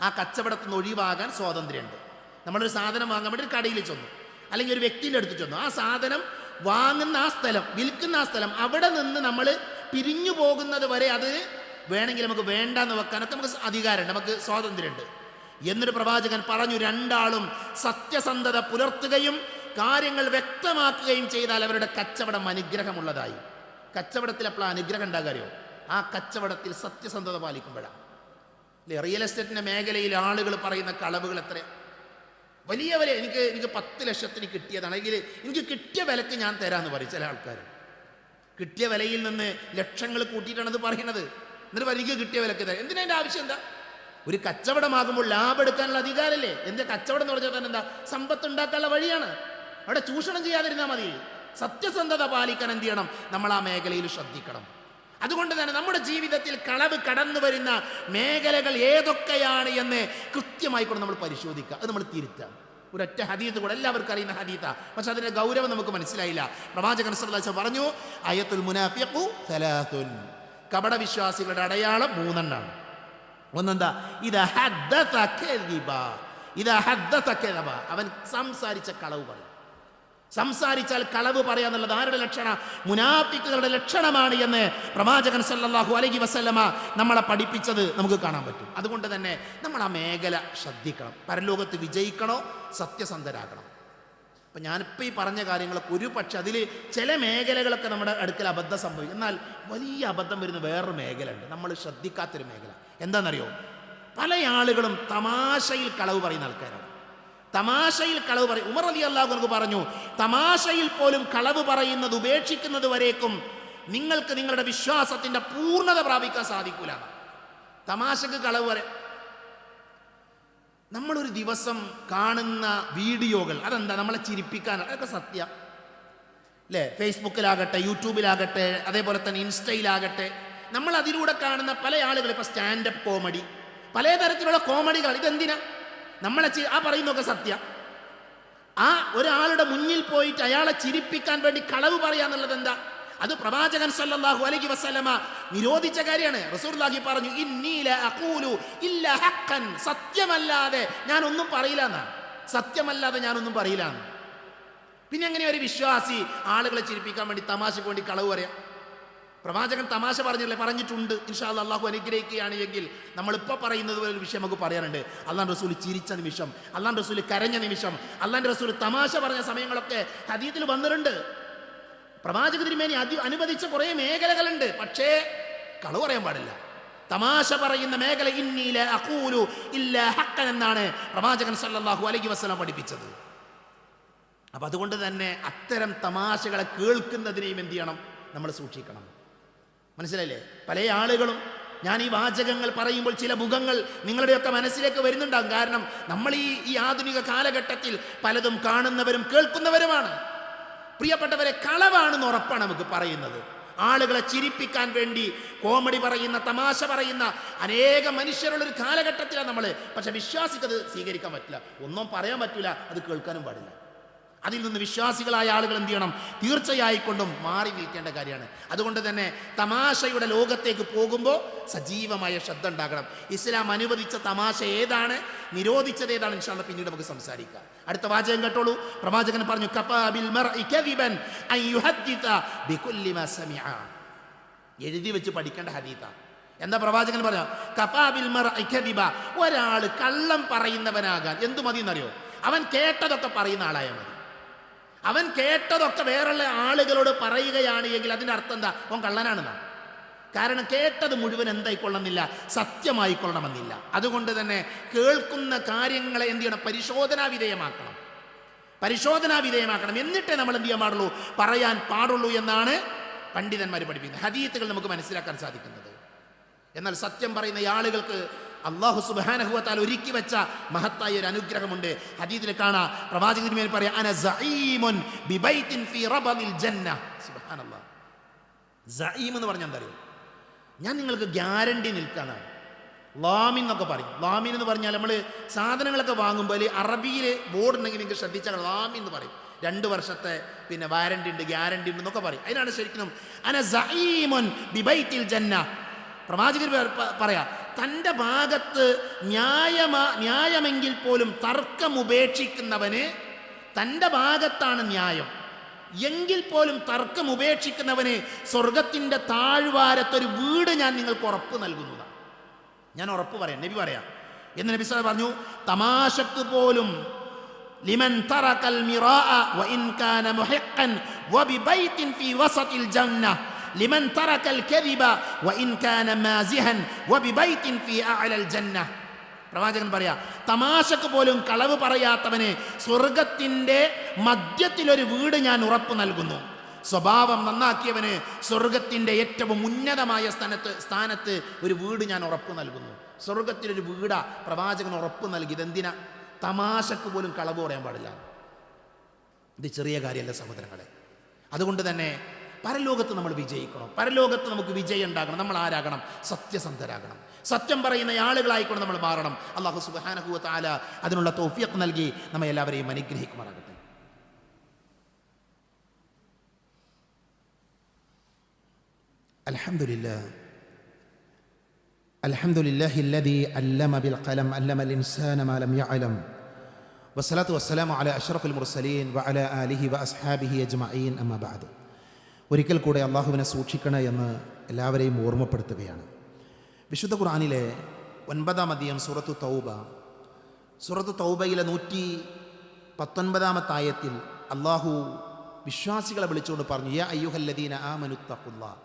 ആ കച്ചവടത്തിൽ നിന്ന് ഒഴിവാകാൻ സ്വാതന്ത്ര്യമുണ്ട്. നമ്മളൊരു സാധനം വാങ്ങാൻ വേണ്ടി ഒരു കടയിൽ ചെന്നു, അല്ലെങ്കിൽ ഒരു വ്യക്തിയുടെ അടുത്ത് ചെന്നു. ആ സാധനം വാങ്ങുന്ന ആ സ്ഥലം, വിൽക്കുന്ന ആ സ്ഥലം, അവിടെ നിന്ന് നമ്മൾ പിരിഞ്ഞു പോകുന്നത് വരെ അത് വേണമെങ്കിൽ നമുക്ക് വേണ്ടാന്ന് വെക്കാനൊക്കെ നമുക്ക് അധികാരമുണ്ട്, നമുക്ക് സ്വാതന്ത്ര്യമുണ്ട് എന്നൊരു പ്രവാചകൻ പറഞ്ഞു. രണ്ടാളും സത്യസന്ധത പുലർത്തുകയും കാര്യങ്ങൾ വ്യക്തമാക്കുകയും ചെയ്താൽ അവരുടെ കച്ചവടം അനുഗ്രഹമുള്ളതായി. കച്ചവടത്തിൽ അപ്പോൾ അനുഗ്രഹം ഉണ്ടാകാറിയോ? ആ കച്ചവടത്തിൽ സത്യസന്ധത പാലിക്കുമ്പോഴാണ്. അല്ലേ? റിയൽ എസ്റ്റേറ്റിൻ്റെ മേഖലയിൽ ആളുകൾ പറയുന്ന കളവുകൾ എത്ര വലിയ വില. എനിക്ക് 10 ലക്ഷത്തിന് കിട്ടിയതാണ്, അല്ലെങ്കിൽ എനിക്ക് കിട്ടിയ വിലക്ക് ഞാൻ തരാമെന്ന് പറയും ചില ആൾക്കാർ. കിട്ടിയ വിലയിൽ നിന്ന് ലക്ഷങ്ങൾ കൂട്ടിയിട്ടാണ് അത് പറയുന്നത്. എന്നിട്ട് പറയും എനിക്ക് കിട്ടിയ വിലക്ക് തരാം. എന്തിനാ അതിൻ്റെ ആവശ്യം എന്താ? ഒരു കച്ചവടമാകുമ്പോൾ ലാഭം എടുക്കാനുള്ള അധികാരമല്ലേ? എന്താ കച്ചവടം എന്ന് പറഞ്ഞാൽ തന്നെ എന്താ? സമ്പത്ത് ഉണ്ടാക്കാനുള്ള വഴിയാണ്. അവിടെ ചൂഷണം ചെയ്യാതിരുന്നാൽ മതി. സത്യസന്ധത പാലിക്കാൻ എന്ത് ചെയ്യണം? നമ്മൾ ആ മേഖലയിൽ ശ്രദ്ധിക്കണം. അതുകൊണ്ട് തന്നെ നമ്മുടെ ജീവിതത്തിൽ കളവ് കടന്നു വരുന്ന മേഖലകൾ ഏതൊക്കെയാണ് എന്ന് കൃത്യമായി കൊണ്ട് നമ്മൾ പരിശോധിക്കുക, അത് നമ്മൾ തിരുത്താം. ഒരൊറ്റ ഹദീത്ത് കൂടെ എല്ലാവർക്കും അറിയുന്ന ഹദീത്താ, പക്ഷെ അതിൻ്റെ ഗൗരവം നമുക്ക് മനസ്സിലായില്ല. പ്രവാചകൻ സല്ലല്ലാഹു അലൈഹി വസല്ലം പറഞ്ഞു, അയത്തുൽ മുനാഫിഖു സലാസുൻ, കപട വിശ്വാസികളുടെ അടയാളം 3 എണ്ണമാണ്. ഒന്നെന്താ? ഇദാ ഹദ്ദസ കദബ, അവൻ സംസാരിച്ച കളവ് പറയും. സംസാരിച്ചാൽ കളവ് പറയാന്നുള്ളത് ആരുടെ ലക്ഷണ? മുനാഫിക്കുകളുടെ ലക്ഷണമാണ് എന്ന് പ്രവാചകൻ സല്ലല്ലാഹു അലൈഹി വസല്ലമ നമ്മളെ പഠിപ്പിച്ചത് നമുക്ക് കാണാൻ പറ്റും. അതുകൊണ്ട് തന്നെ നമ്മൾ ആ മേഖല ശ്രദ്ധിക്കണം. പരലോകത്ത് വിജയിക്കണോ? സത്യസന്ധരാകണം. അപ്പം ഞാനിപ്പോൾ ഈ പറഞ്ഞ കാര്യങ്ങളൊക്കെ ഒരു പക്ഷെ അതിൽ ചില മേഖലകളൊക്കെ നമ്മുടെ അടുക്കൽ അബദ്ധം സംഭവിക്കും. എന്നാൽ വലിയ അബദ്ധം വരുന്ന വേറൊരു മേഖല ഉണ്ട്, നമ്മൾ ശ്രദ്ധിക്കാത്തൊരു മേഖല. എന്താണെന്നറിയോ? പല ആളുകളും തമാശയിൽ കളവ് പറയുന്ന ആൾക്കാരാണ്. തമാശയിൽ കളവ് പറയും. ഉമർ റളിയല്ലാഹു അൻഹു പറഞ്ഞു, തമാശയിൽ പോലും കളവ് പറയുന്നത് ഉപേക്ഷിക്കുന്നത് വരേക്കും നിങ്ങൾക്ക് നിങ്ങളുടെ വിശ്വാസത്തിൻ്റെ പൂർണ്ണത പ്രാപിക്കാൻ സാധിക്കൂല. തമാശക്ക് കളവ് പറയാം. നമ്മളൊരു ദിവസം കാണുന്ന വീഡിയോകൾ അതെന്താ? നമ്മളെ ചിരിപ്പിക്കാനാണ്. അതൊക്കെ സത്യം അല്ലേ? ഫേസ്ബുക്കിലാകട്ടെ, യൂട്യൂബിലാകട്ടെ, അതേപോലെ തന്നെ ഇൻസ്റ്റയിലാകട്ടെ, നമ്മൾ അതിലൂടെ കാണുന്ന പല ആളുകൾ, ഇപ്പോൾ സ്റ്റാൻഡപ്പ് കോമഡി, പലതരത്തിലുള്ള കോമഡികൾ. ഇതെന്തിനാ? നമ്മളെ ആ പറയുന്നതൊക്കെ സത്യം. ആ ഒരാളുടെ മുന്നിൽ പോയിട്ട് അയാളെ ചിരിപ്പിക്കാൻ വേണ്ടി കളവ് പറയാന്നുള്ളത് എന്താ? അത് പ്രവാചകൻ സല്ലല്ലാഹു അലൈഹി വസല്ലമ നിരോധിച്ച കാര്യമാണ്. റസൂലുള്ളാഹി പറഞ്ഞു, ഇന്നി ലാ അഖൂലു ഇല്ലാ ഹഖ്ഖൻ, സത്യമല്ലാതെ ഞാനൊന്നും പറയില്ല എന്നാണ്. സത്യമല്ലാതെ ഞാനൊന്നും പറയില്ല എന്ന്. പിന്നെ എങ്ങനെ ഒരു വിശ്വാസി ആളുകളെ ചിരിപ്പിക്കാൻ വേണ്ടി തമാശക്ക് വേണ്ടി കളവ് പറയാം? പ്രവാചകൻ തമാശ പറഞ്ഞിട്ടുണ്ട്. ഇൻഷാ അല്ലാഹ് അല്ലാഹു അനുഗ്രഹിക്കുകയാണ് എങ്കിൽ നമ്മളിപ്പോൾ പറയുന്നത് പോലെ ഒരു വിഷയം നമുക്ക് പറയാനുണ്ട്. അല്ലാഹുവിൻ്റെ റസൂൽ ചിരിച്ച നിമിഷം, അല്ലാഹുവിൻ്റെ റസൂൽ കരഞ്ഞ നിമിഷം, അല്ലാഹുവിൻ്റെ റസൂൽ തമാശ പറഞ്ഞ സമയങ്ങളൊക്കെ ഹദീസിൽ വന്നിട്ടുണ്ട്. പ്രവാചക തിരുമേനി അനുവദിച്ച കുറേ മേഖലകളുണ്ട്, പക്ഷേ കളവ് പറയാൻ പാടില്ല. തമാശ പറയുന്ന മേഖല ഇന്നി ലാ അഖൂലു ഇല്ലാ ഹഖ്ഖൻ എന്നാണ് പ്രവാചകൻ സല്ലല്ലാഹു അലൈഹി വസല്ലം പഠിപ്പിച്ചത്. അപ്പം അതുകൊണ്ട് തന്നെ അത്തരം തമാശകളെ കേൾക്കുന്നതിനെയും എന്ത് ചെയ്യണം? നമ്മൾ സൂക്ഷിക്കണം. മനസ്സിലായില്ലേ? പല ആളുകളും ഞാൻ ഈ വാചകങ്ങൾ പറയുമ്പോൾ ചില മുഖങ്ങൾ നിങ്ങളുടെയൊക്കെ മനസ്സിലേക്ക് വരുന്നുണ്ടാകും. കാരണം നമ്മൾ ഈ ആധുനിക കാലഘട്ടത്തിൽ പലതും കാണുന്നവരും കേൾക്കുന്നവരുമാണ്. പ്രിയപ്പെട്ടവരെ, കളവാണെന്ന് ഉറപ്പാണ് നമുക്ക് പറയുന്നത്. ആളുകളെ ചിരിപ്പിക്കാൻ വേണ്ടി കോമഡി പറയുന്ന, തമാശ പറയുന്ന അനേക മനുഷ്യരുള്ളൊരു കാലഘട്ടത്തിലാണ് നമ്മൾ. പക്ഷെ വിശ്വാസിക്കത് സ്വീകരിക്കാൻ പറ്റില്ല, ഒന്നും പറയാൻ പറ്റില്ല, അത് കേൾക്കാനും പാടില്ല. അതിൽ നിന്ന് വിശ്വാസികളായ ആളുകൾ എന്ത് ചെയ്യണം? തീർച്ചയായിക്കൊണ്ടും മാറി നിൽക്കേണ്ട കാര്യമാണ്. അതുകൊണ്ട് തന്നെ തമാശയുടെ ലോകത്തേക്ക് പോകുമ്പോൾ സജീവമായ ശ്രദ്ധ ഉണ്ടാകണം. ഇസ്ലാം അനുവദിച്ച തമാശ ഏതാണ്, നിരോധിച്ചത് ഏതാണ്, ഇൻഷാ അല്ലാഹ് പിന്നീട് നമുക്ക് സംസാരിക്കാം. അടുത്ത വാചകം കേട്ടോളൂ. പ്രവാചകൻ പറഞ്ഞു, കഫാ ബിൽ മർഇ കദിബൻ അൻ യുഹദ്ദിത ബികുല്ലി മാ സമിഅ. എഴുതി വെച്ച് പഠിക്കേണ്ട ഹദീസാ. എന്താ പ്രവാചകൻ പറയാ? കഫാ ബിൽ മർഇ കദിബ, ഒരാൾ കള്ളം പറയുന്നവനാകാൻ എന്തു മതി എന്നറിയോ? അവൻ കേട്ടതൊക്കെ പറയുന്ന ആളായാൽ മതി. അവൻ കേട്ടതൊക്കെ വേറുള്ള ആളുകളോട് പറയുകയാണ് എങ്കിൽ അതിൻ്റെ അർത്ഥം എന്താ? അവൻ കള്ളനാണെന്നാണ്. കാരണം കേട്ടത് മുഴുവൻ എന്തായിക്കൊള്ളണമെന്നില്ല, സത്യമായിക്കൊള്ളണമെന്നില്ല. അതുകൊണ്ട് തന്നെ കേൾക്കുന്ന കാര്യങ്ങളെ എന്ത് ചെയ്യണം? പരിശോധനാ വിധേയമാക്കണം. എന്നിട്ടേ നമ്മൾ എന്ത് ചെയ്യാൻ പാടുള്ളൂ? പറയാൻ പാടുള്ളൂ എന്നാണ് പണ്ഡിതന്മാർ പഠിപ്പിക്കുന്നത്. ഹദീത്തുകൾ നമുക്ക് മനസ്സിലാക്കാൻ സാധിക്കുന്നത്. എന്നാൽ സത്യം പറയുന്ന ആളുകൾക്ക് അല്ലാഹു സുബ്ഹാനഹു വ തആല ഒരുക്കി വെച്ച മഹത്തായ ഒരു അനുഗ്രഹമുണ്ട്. ഹദീസിൽ കാണാം, പ്രവാചകൻ തിരുമേനി പറയാ, അന സഈമുൻ ബിബൈത്തിൻ ഫീ റബദിൽ ജന്ന. സുബ്ഹാനല്ലാഹ്. സഈം എന്ന് പറഞ്ഞാൽ എന്താ അറിയോ? ഞാൻ നിങ്ങൾക്ക് ഗ്യാരണ്ടി നിൽക്കാനാണ്. ലാമിൻ എന്നൊക്കെ പറയും. ലാമിൻ എന്ന് പറഞ്ഞാൽ നമ്മൾ സാധനങ്ങളൊക്കെ വാങ്ങുമ്പോൾ അറബിയിൽ ബോർഡ് ഉണ്ടെങ്കിൽ നിങ്ങൾക്ക് ശ്രദ്ധിച്ചാൽ ലാമിൻ എന്ന് പറയും. 2 വർഷത്തെ വാരണ്ടി ഉണ്ട്, ഗ്യാരണ്ടി ഉണ്ട് എന്നൊക്കെ പറയും. അതിനാണ് ശരിക്കും അന സഈമുൻ ബിബൈത്തിൽ ജന്ന. പ്രവാചകർ പറയാ, തൻ്റെ ഭാഗത്ത് ന്യായമെങ്കിൽ പോലും തർക്കം ഉപേക്ഷിക്കുന്നവന് തൻ്റെ ഭാഗത്താണ് ന്യായം എങ്കിൽ പോലും തർക്കം ഉപേക്ഷിക്കുന്നവന് സ്വർഗത്തിൻ്റെ താഴ്വാരത്തൊരു വീട് ഞാൻ നിങ്ങൾക്ക് ഉറപ്പ് നൽകുന്നതാണ്. ഞാൻ ഉറപ്പ് പറയാം, നബി പറയാം. എന്ന് നബി സല്ലല്ലാഹു അലൈഹി വസല്ലം പറഞ്ഞു, തമാശക്ക് പോലും ലിമൻ തറകൽ മിറാഅ വഇൻ കാന മുഹിഖൻ വബിബൈത്തിൻ ഫീ വസതിൽ ജന്ന ലിമൻ തറകൽ കദിബ വഇൻ കാന മാസിഹൻ വബിബൈത്തിൻ ഫീ അഅലൽ ജന്ന. പ്രവാചകൻ പറയാ, തമാശക്ക് പോലും കളവ് പറയാത്തവന് സ്വർഗത്തിൻ്റെ മധ്യത്തിലൊരു വീട് ഞാൻ ഉറപ്പ് നൽകുന്നു. സ്വഭാവം നന്നാക്കിയവന് സ്വർഗത്തിൻ്റെ ഏറ്റവും ഉന്നതമായ സ്ഥാനത്ത് ഒരു വീട് ഞാൻ ഉറപ്പ് നൽകുന്നു. സ്വർഗത്തിലൊരു വീടാ പ്രവാചകൻ ഉറപ്പ് നൽകിയത്. എന്തിനാ? തമാശക്ക് പോലും കളവ് പറയാൻ പാടില്ല. ഇത് ചെറിയ കാര്യമല്ല സഹോദരങ്ങളെ. അതുകൊണ്ട് തന്നെ പരലോകത്ത് നമ്മൾ വിജയിക്കണം. പരലോകത്ത് നമുക്ക് വിജയം ഉണ്ടാകണം. നമ്മൾ ആരാകണം? സത്യസന്ധരാകണം. സത്യം പറയുന്ന ആളുകളായിക്കൊണ്ട് നമ്മൾ മാറണം. അല്ലാഹു സുബ്ഹാനഹു വ തആല അതിനുള്ള തൗഫീഖ് നൽകി നമ്മെ എല്ലാവരെയും അനുഗ്രഹിക്കുമാറാകട്ടെ. അൽഹംദുലില്ലാഹി അല്ലദീ അല്ലമ ബിൽ ഖലം അല്ലമൽ ഇൻസാന മാ ലം യഅലം വസ്സലാത്തു വസ്സലാമു അലാ അഷ്റഫിൽ മുർസലീൻ വഅലാ ആലിഹി വഅസ്ഹാബിഹി അജ്മഈൻ. അമ്മാ ബഅദ്. ഒരിക്കൽ കൂടെ അള്ളാഹുവിനെ സൂക്ഷിക്കണേ എന്ന് എല്ലാവരെയും ഓർമ്മപ്പെടുത്തുകയാണ്. വിശുദ്ധ ഖുർആനിലെ 9-ാം അധ്യായം സൂറത്തു തൗബ. സൂറത്തു തൗബയിലെ 119-ാമത്തെ ആയത്തിൽ അള്ളാഹു വിശ്വാസികളെ വിളിച്ചുകൊണ്ട് പറഞ്ഞു, യാ അയ്യുഹല്ലദീന ആമനുത്തഖുല്ലാഹ്,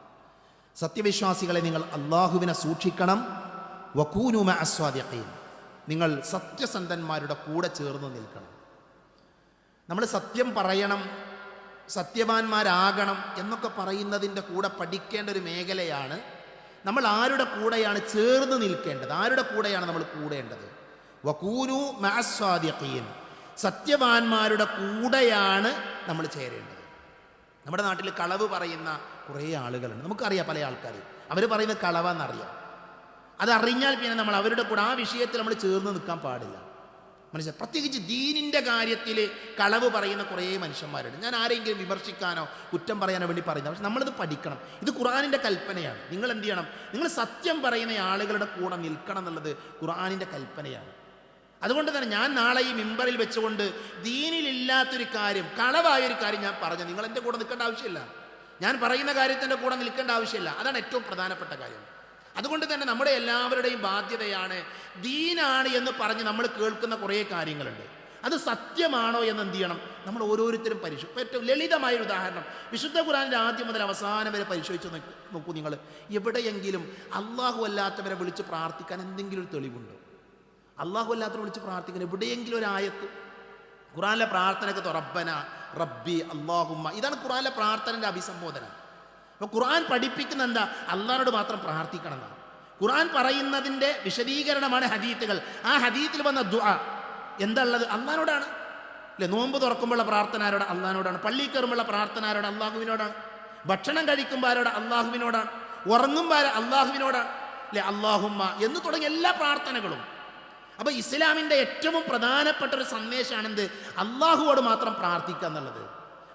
സത്യവിശ്വാസികളെ നിങ്ങൾ അള്ളാഹുവിനെ സൂക്ഷിക്കണം. വകൂനു മഅസ്സാദിഖീൻ, നിങ്ങൾ സത്യസന്ധന്മാരുടെ കൂടെ ചേർന്ന് നിൽക്കണം. നമ്മൾ സത്യം പറയണം, സത്യവാന്മാരാകണം എന്നൊക്കെ പറയുന്നതിൻ്റെ കൂടെ പഠിക്കേണ്ട ഒരു മേഖലയാണ് നമ്മൾ ആരുടെ കൂടെയാണ് ചേർന്ന് നിൽക്കേണ്ടത്, ആരുടെ കൂടെയാണ് നമ്മൾ കൂടേണ്ടത്. വകൂനു മഅസ്സാദിഖീൻ, സത്യവാന്മാരുടെ കൂടെയാണ് നമ്മൾ ചേരേണ്ടത്. നമ്മുടെ നാട്ടിൽ കളവ് പറയുന്ന കുറേ ആളുകളുണ്ട്. നമുക്കറിയാം പല ആൾക്കാർ, അവർ പറയുന്നത് കളവാന്നറിയാം. അതറിഞ്ഞാൽ പിന്നെ നമ്മൾ അവരുടെ കൂടെ ആ വിഷയത്തിൽ നമ്മൾ ചേർന്ന് നിൽക്കാൻ പാടില്ല. മനസ്സിലായി? പ്രത്യേകിച്ച് ദീനിൻ്റെ കാര്യത്തിൽ കളവ് പറയുന്ന കുറേ മനുഷ്യന്മാരുണ്ട്. ഞാൻ ആരെങ്കിലും വിമർശിക്കാനോ കുറ്റം പറയാനോ വേണ്ടി പറയുന്നത്. പക്ഷെ നമ്മളിത് പഠിക്കണം. ഇത് ഖുർആനിൻ്റെ കൽപ്പനയാണ്. നിങ്ങൾ എന്ത് ചെയ്യണം? നിങ്ങൾ സത്യം പറയുന്ന ആളുകളുടെ കൂടെ നിൽക്കണം എന്നുള്ളത് ഖുർആനിൻ്റെ കൽപ്പനയാണ്. അതുകൊണ്ട് തന്നെ ഞാൻ നാളെ ഈ മിമ്പറിൽ വെച്ചുകൊണ്ട് ദീനിലില്ലാത്തൊരു കാര്യം, കളവായൊരു കാര്യം ഞാൻ പറഞ്ഞു, നിങ്ങൾ എൻ്റെ കൂടെ നിൽക്കേണ്ട ആവശ്യമില്ല. ഞാൻ പറയുന്ന കാര്യത്തിൻ്റെ കൂടെ നിൽക്കേണ്ട ആവശ്യമില്ല. അതാണ് ഏറ്റവും പ്രധാനപ്പെട്ട കാര്യം. അതുകൊണ്ട് തന്നെ നമ്മുടെ എല്ലാവരുടെയും ബാധ്യതയാണ്, ദീനാണ് എന്ന് പറഞ്ഞ് നമ്മൾ കേൾക്കുന്ന കുറേ കാര്യങ്ങളുണ്ട്, അത് സത്യമാണോ എന്ന് എന്ത് ചെയ്യണം? നമ്മൾ ഓരോരുത്തരും ഏറ്റവും ലളിതമായൊരു ഉദാഹരണം, വിശുദ്ധ ഖുർആനിൻ്റെ ആദ്യം മുതൽ അവസാനം വരെ പരിശോധിച്ച് നോക്കൂ. നിങ്ങൾ എവിടെയെങ്കിലും അള്ളാഹു അല്ലാത്തവരെ വിളിച്ച് പ്രാർത്ഥിക്കാൻ എന്തെങ്കിലും ഒരു തെളിവുണ്ടോ? അള്ളാഹു അല്ലാത്തവരെ വിളിച്ച് പ്രാർത്ഥിക്കാൻ എവിടെയെങ്കിലും ഒരു ആയത്ത്? ഖുർആനിലെ പ്രാർത്ഥനയ്ക്ക് റബ്ബന, റബ്ബി, അല്ലാഹുമ്മ, ഇതാണ് ഖുർആനിലെ പ്രാർത്ഥനയുടെ അഭിസംബോധന. അപ്പോൾ ഖുർആൻ പഠിപ്പിക്കുന്ന എന്താ? അള്ളാഹിനോട് മാത്രം പ്രാർത്ഥിക്കണം എന്നാണ്. ഖുർആൻ പറയുന്നതിൻ്റെ വിശദീകരണമാണ് ഹദീത്തുകൾ. ആ ഹദീത്തിൽ വന്ന ദുആ എന്താ ഉള്ളത്? അള്ളാഹിനോടാണ്. അല്ലേ? നോമ്പ് തുറക്കുമ്പോഴുള്ള പ്രാർത്ഥന ആരോട്? അള്ളാഹിനോടാണ്. പള്ളി കയറുമ്പോഴുള്ള പ്രാർത്ഥന ആരോട്? അള്ളാഹുവിനോടാണ്. ഭക്ഷണം കഴിക്കുമ്പോൾ ആരോട്? അള്ളാഹുവിനോടാണ്. ഉറങ്ങുമ്പോൾ അള്ളാഹുവിനോടാണ്. അല്ലേ? അല്ലാഹുമ്മ എന്ന് തുടങ്ങിയ എല്ലാ പ്രാർത്ഥനകളും. അപ്പോൾ ഇസ്ലാമിൻ്റെ ഏറ്റവും പ്രധാനപ്പെട്ട ഒരു സന്ദേശമാണെന്ത്? അള്ളാഹുവോട് മാത്രം പ്രാർത്ഥിക്കുക എന്നുള്ളത്.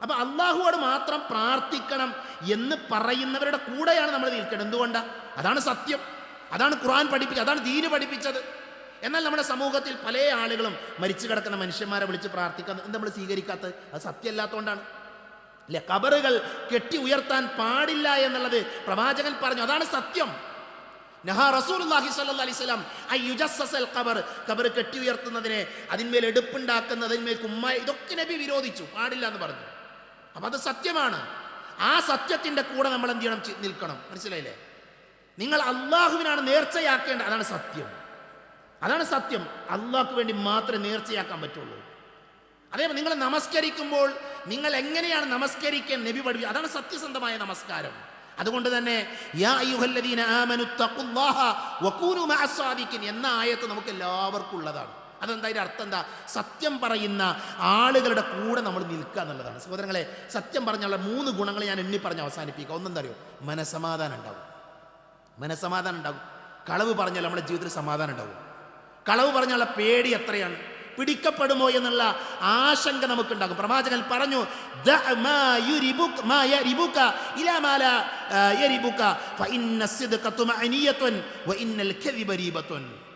അപ്പോൾ അള്ളാഹുവോട് മാത്രം പ്രാർത്ഥിക്കണം എന്ന് പറയുന്നവരുടെ കൂടെയാണ് നമ്മൾ നിൽക്കേണ്ടത്. എന്തുകൊണ്ടാണ്? അതാണ് സത്യം, അതാണ് ഖുർആൻ പഠിപ്പിച്ചത്, അതാണ് ദീന് പഠിപ്പിച്ചത്. എന്നാൽ നമ്മുടെ സമൂഹത്തിൽ പല ആളുകളും മരിച്ചു കിടക്കുന്ന മനുഷ്യന്മാരെ വിളിച്ച് പ്രാർത്ഥിക്കാൻ എന്താ നമ്മൾ സ്വീകരിക്കാത്തത്? അത് സത്യമല്ലാത്തതുകൊണ്ടാണ്. അല്ലെ? ഖബറുകൾ കെട്ടി ഉയർത്താൻ പാടില്ല എന്നുള്ളത് പ്രവാചകൻ പറഞ്ഞു, അതാണ് സത്യം. നഹാ റസൂലുള്ളാഹി സ്വല്ലല്ലാഹി അലൈഹി വസല്ലം അയ്യുജസ്സൽ ഖബർ, ഖബർ കെട്ടി ഉയർത്തുന്നതിനെ, അതിന്മേൽ എടുപ്പുണ്ടാക്കുന്നത്, അതിന്മേൽ കുമ്മായി, ഇതൊക്കെ നബി വിരോധിച്ചു, പാടില്ല എന്ന് പറഞ്ഞു. അപ്പം അത് സത്യമാണ്. ആ സത്യത്തിൻ്റെ കൂടെ നമ്മൾ എന്ത് ചെയ്യണം? നിൽക്കണം. മനസ്സിലായില്ലേ? നിങ്ങൾ അള്ളാഹുവിനാണ് നേർച്ചയാക്കേണ്ടത്, അതാണ് സത്യം. അതാണ് സത്യം. അള്ളാഹ്ക്ക് വേണ്ടി മാത്രമേ നേർച്ചയാക്കാൻ പറ്റുള്ളൂ. അതേപോലെ നിങ്ങൾ നമസ്കരിക്കുമ്പോൾ നിങ്ങൾ എങ്ങനെയാണ് നമസ്കരിക്കാൻ നബി പഠിപ്പിക്കുക, അതാണ് സത്യസന്ധമായ നമസ്കാരം. അതുകൊണ്ട് തന്നെ യാ അയ്യുഹല്ലദീന ആമനു തഖുല്ലാഹ വകൂനു മഅസ്സാദിഖീൻ എന്ന ആയത്ത് നമുക്ക് എല്ലാവർക്കും ഉള്ളതാണ്. അതെന്താ? അതിൻ്റെ അർത്ഥം എന്താ? സത്യം പറയുന്ന ആളുകളുടെ കൂടെ നമ്മൾ നിൽക്കുക എന്നുള്ളതാണ്. സഹോദരങ്ങളെ, സത്യം പറഞ്ഞുള്ള 3 ഗുണങ്ങൾ ഞാൻ എണ്ണി പറഞ്ഞ് അവസാനിപ്പിക്കുക. ഒന്നെന്താ അറിയോ? മനസ്സമാധാനം ഉണ്ടാവും. മനസ്സമാധാനം ഉണ്ടാകും. കളവ് പറഞ്ഞാൽ നമ്മുടെ ജീവിതത്തിൽ സമാധാനം ഉണ്ടാവും. കളവ് പറഞ്ഞുള്ള പേടി എത്രയാണ്? പിടിക്കപ്പെടുമോ എന്നുള്ള ആശങ്ക നമുക്കുണ്ടാകും. പ്രവാചകൻ പറഞ്ഞു,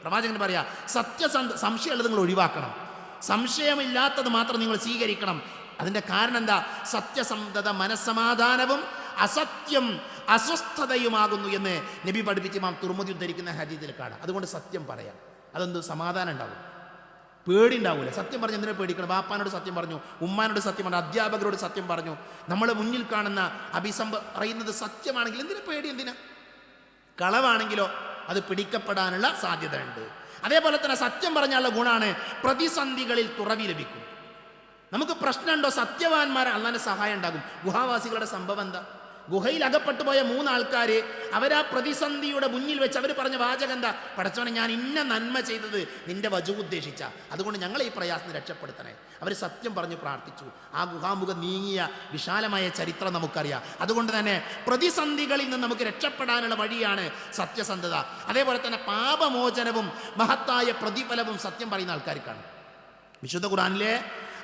പ്രവാചകൻ പറയാ, സംശയമുള്ളത് നിങ്ങൾ ഒഴിവാക്കണം, സംശയമില്ലാത്തത് മാത്രം നിങ്ങൾ സ്വീകരിക്കണം. അതിൻ്റെ കാരണം എന്താ? സത്യസന്ധത മനസ്സമാധാനവും അസത്യം അസ്വസ്ഥതയുമാകുന്നു എന്ന് നബി പഠിപ്പിച്ച് ഇമാം തുർമുദി ഉദ്ധരിക്കുന്ന ഹദീസിൽ കാണാം. അതുകൊണ്ട് സത്യം പറയാം. അതെന്ത്? സമാധാനം ഉണ്ടാവും, പേടി ഉണ്ടാവില്ല. സത്യം പറഞ്ഞ് എന്തിനാ പേടിക്കണം? ബാപ്പാനോട് സത്യം പറഞ്ഞു, ഉമ്മാനോട് സത്യം പറഞ്ഞു, അധ്യാപകരോട് സത്യം പറഞ്ഞു. നമ്മൾ മുന്നിൽ കാണുന്ന പറയുന്നത് സത്യമാണെങ്കിൽ എന്തിനാ പേടി? എന്തിനാ? കളവാണെങ്കിലോ അത് പിടിക്കപ്പെടാനുള്ള സാധ്യത ഉണ്ട്. അതേപോലെ തന്നെ സത്യം പറഞ്ഞാലുള്ള ഗുണമാണ് പ്രതിസന്ധികളിൽ തുറവി ലഭിക്കും. നമുക്ക് പ്രശ്നമുണ്ടോ? സത്യവാന്മാർ അള്ളാന്റെ സഹായം ഉണ്ടാകും. ഗുഹാവാസികളുടെ സംഭവം എന്താ? ഗുഹയിൽ അകപ്പെട്ടു പോയ 3 ആൾക്കാർ അവരാ പ്രതിസന്ധിയുടെ മുന്നിൽ വെച്ച് അവർ പറഞ്ഞ വാചകം എന്താ? പടച്ചോനെ, ഞാൻ ഇന്ന നന്മ ചെയ്തത് നിന്റെ വജു ഉദ്ദേശിച്ച, അതുകൊണ്ട് ഞങ്ങളെ ഈ പ്രയാസത്തിന് രക്ഷപ്പെടുത്തണേ. അവർ സത്യം പറഞ്ഞ് പ്രാർത്ഥിച്ചു. ആ ഗുഹാമുഖം നീങ്ങിയ വിശാലമായ ചരിത്രം നമുക്കറിയാം. അതുകൊണ്ട് തന്നെ പ്രതിസന്ധികളിൽ നിന്ന് നമുക്ക് രക്ഷപ്പെടാനുള്ള വഴിയാണ് സത്യസന്ധത. അതേപോലെ തന്നെ പാപമോചനവും മഹത്തായ പ്രതിഫലവും സത്യം പറയുന്ന ആൾക്കാർക്കാണ്. വിശുദ്ധ ഖുർആനിലെ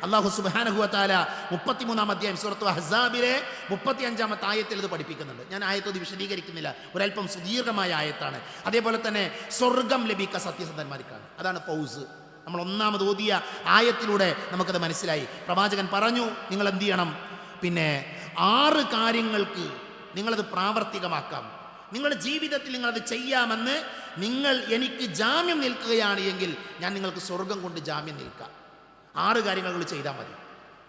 അല്ലാഹു സുബ്ഹാനഹു വ തആല 33-ാം അധ്യായം സൂറത്തുൽ അഹ്സാബിലെ 35-ാമത്തെ ആയത്തിൽ ഇത് പഠിപ്പിക്കുന്നുണ്ട്. ഞാൻ ആയത്ത് വിശദീകരിക്കുന്നില്ല, ഒരല്പം സുദീർഘമായ ആയത്താണ്. അതേപോലെ തന്നെ സ്വർഗം ലഭിക്കുക സത്യസന്ധന്മാർക്കാണ്. അതാണ് ഫൗസ്. നമ്മൾ ഒന്നാമത് ഓതിയ ആയത്തിലൂടെ നമുക്കത് മനസ്സിലായി. പ്രവാചകൻ പറഞ്ഞു, നിങ്ങൾ എന്ത് ചെയ്യണം? പിന്നെ 6 കാര്യങ്ങൾക്ക് നിങ്ങളത് പ്രാവർത്തികമാക്കാം. നിങ്ങളുടെ ജീവിതത്തിൽ നിങ്ങളത് ചെയ്യാമെന്ന് നിങ്ങൾ എനിക്ക് ജാമ്യം നിൽക്കുകയാണ് എങ്കിൽ ഞാൻ നിങ്ങൾക്ക് സ്വർഗം കൊണ്ട് ജാമ്യം നിൽക്കാം. 6 കാര്യങ്ങൾ ചെയ്താൽ മതി.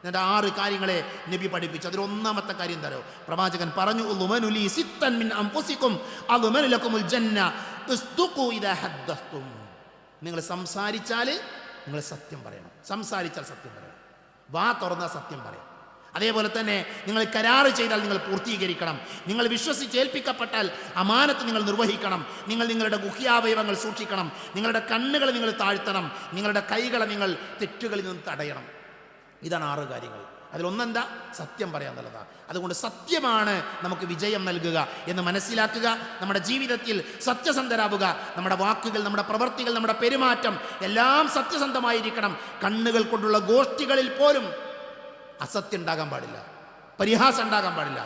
എന്നിട്ട് 6 കാര്യങ്ങളെ നബി പഠിപ്പിച്ചു. അതിൽ ഒന്നാമത്തെ കാര്യം എന്താ? പ്രവാചകൻ പറഞ്ഞു, നിങ്ങൾ സംസാരിച്ചാൽ നിങ്ങൾ സത്യം പറയണം. സംസാരിച്ചാൽ സത്യം പറയണം. വാ തുറന്നാൽ സത്യം പറയാം. അതേപോലെ തന്നെ നിങ്ങൾ കരാറ് ചെയ്താൽ നിങ്ങൾ പൂർത്തീകരിക്കണം. നിങ്ങൾ വിശ്വസിച്ചേൽപ്പിക്കപ്പെട്ടാൽ അമാനത്ത് നിങ്ങൾ നിർവഹിക്കണം. നിങ്ങൾ നിങ്ങളുടെ ഗുഹ്യാവയവങ്ങൾ സൂക്ഷിക്കണം. നിങ്ങളുടെ കണ്ണുകളെ നിങ്ങൾ താഴ്ത്തണം. നിങ്ങളുടെ കൈകളെ നിങ്ങൾ തെറ്റുകളിൽ നിന്ന് തടയണം. ഇതാണ് 6 കാര്യങ്ങൾ. അതിലൊന്നെന്താ? സത്യം പറയാൻ നല്ലതാണ്. അതുകൊണ്ട് സത്യമാണ് നമുക്ക് വിജയം നൽകുക എന്ന് മനസ്സിലാക്കുക. നമ്മുടെ ജീവിതത്തിൽ സത്യസന്ധരാവുക. നമ്മുടെ വാക്കുകൾ, നമ്മുടെ പ്രവൃത്തികൾ, നമ്മുടെ പെരുമാറ്റം എല്ലാം സത്യസന്ധമായിരിക്കണം. കണ്ണുകൾ കൊണ്ടുള്ള ഗോഷ്ഠികളിൽ പോലും അസത്യം ഉണ്ടാകാൻ പാടില്ല, പരിഹാസം ഉണ്ടാകാൻ പാടില്ല.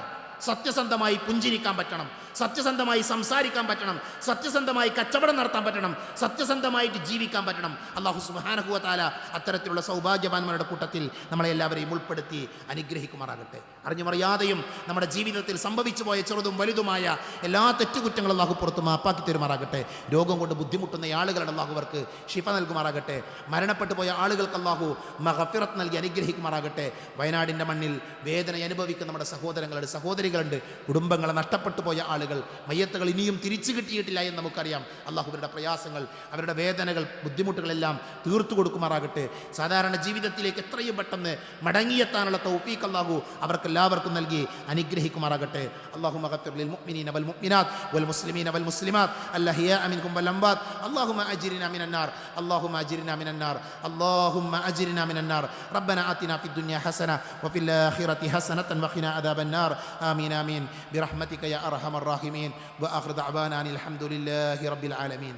സത്യസന്ധമായി പുഞ്ചിരിക്കാൻ പറ്റണം, സത്യസന്ധമായി സംസാരിക്കാൻ പറ്റണം, സത്യസന്ധമായി കച്ചവടം നടത്താൻ പറ്റണം, സത്യസന്ധമായിട്ട് ജീവിക്കാൻ പറ്റണം. അല്ലാഹു സുബ്ഹാനഹു വ തആല അത്തരത്തിലുള്ള സൗഭാഗ്യവാന്മാരുടെ കൂട്ടത്തിൽ നമ്മളെ എല്ലാവരെയും ഉൾപ്പെടുത്തി അനുഗ്രഹിക്കുമാറാകട്ടെ. അറിഞ്ഞുമറിയാതെയും നമ്മുടെ ജീവിതത്തിൽ സംഭവിച്ചു പോയ ചെറുതും വലുതുമായ എല്ലാ തെറ്റുകുറ്റങ്ങളും അല്ലാഹു പുറത്ത് മാപ്പാക്കി തരുമാറാകട്ടെ. രോഗം കൊണ്ട് ബുദ്ധിമുട്ടുന്ന ആളുകളുടെ അല്ലാഹു അവർക്ക് ശിഫ നൽകുമാറാകട്ടെ. മരണപ്പെട്ടു പോയ ആളുകൾക്ക് അല്ലാഹു മഗ്ഫിറത്ത് നൽകി അനുഗ്രഹിക്കുമാറാകട്ടെ. വയനാടിൻ്റെ മണ്ണിൽ വേദന അനുഭവിക്കുന്ന നമ്മുടെ സഹോദരങ്ങളുടെ സഹോദരികളുണ്ട്. കുടുംബങ്ങളെ നഷ്ടപ്പെട്ടു പോയ ആളുകൾ, മയ്യത്തുകൾ ഇനിയും തിരിച്ചു കിട്ടിയിട്ടില്ല എന്ന് നമുക്കറിയാം. അല്ലാഹു അവരുടെ പ്രയാസങ്ങൾ, അവരുടെ വേദനകൾ, ബുദ്ധിമുട്ടുകളെല്ലാം തീർത്തു കൊടുക്കുമാറാകട്ടെ. സാധാരണ ജീവിതത്തിലേക്ക് എത്രയും പെട്ടെന്ന് മടങ്ങിയെത്താനുള്ള തൗഫീഖ് അല്ലാഹു അവർക്കെല്ലാവർക്കും നൽകി അനുഗ്രഹിക്കുമാറാകട്ടെ. അല്ലാഹുമ്മ ഗഫിർ ലിൽ മുഅ്മിനീന വൽ മുഅ്മിനാത്ത് വൽ മുസ്ലിമീന വൽ മുസ്ലിമാത്ത് അൽഅഹ്യാഅ മിൻഹും വൽ അംവാത്ത്. അല്ലാഹുമ്മ അജ്രിനാ മിനൻ നാർ, അല്ലാഹുമ്മ അജ്രിനാ മിനൻ നാർ, അല്ലാഹുമ്മ അജ്രിനാ മിനൻ നാർ. റബ്ബനാ ആതിനാ ഫിദ് ദുനിയ ഹസന വഫിൽ ആഖിറതി ഹസനതൻ വഖിനാ അദാബൻ നാർ. ആമീൻ ആമീൻ ബിറഹ്മതിക യാ അർഹമർ റാഹിമീൻ. വആഖിറു ദഅവാനാ അൽഹംദുലില്ലാഹി റബ്ബിൽ ആലമീൻ.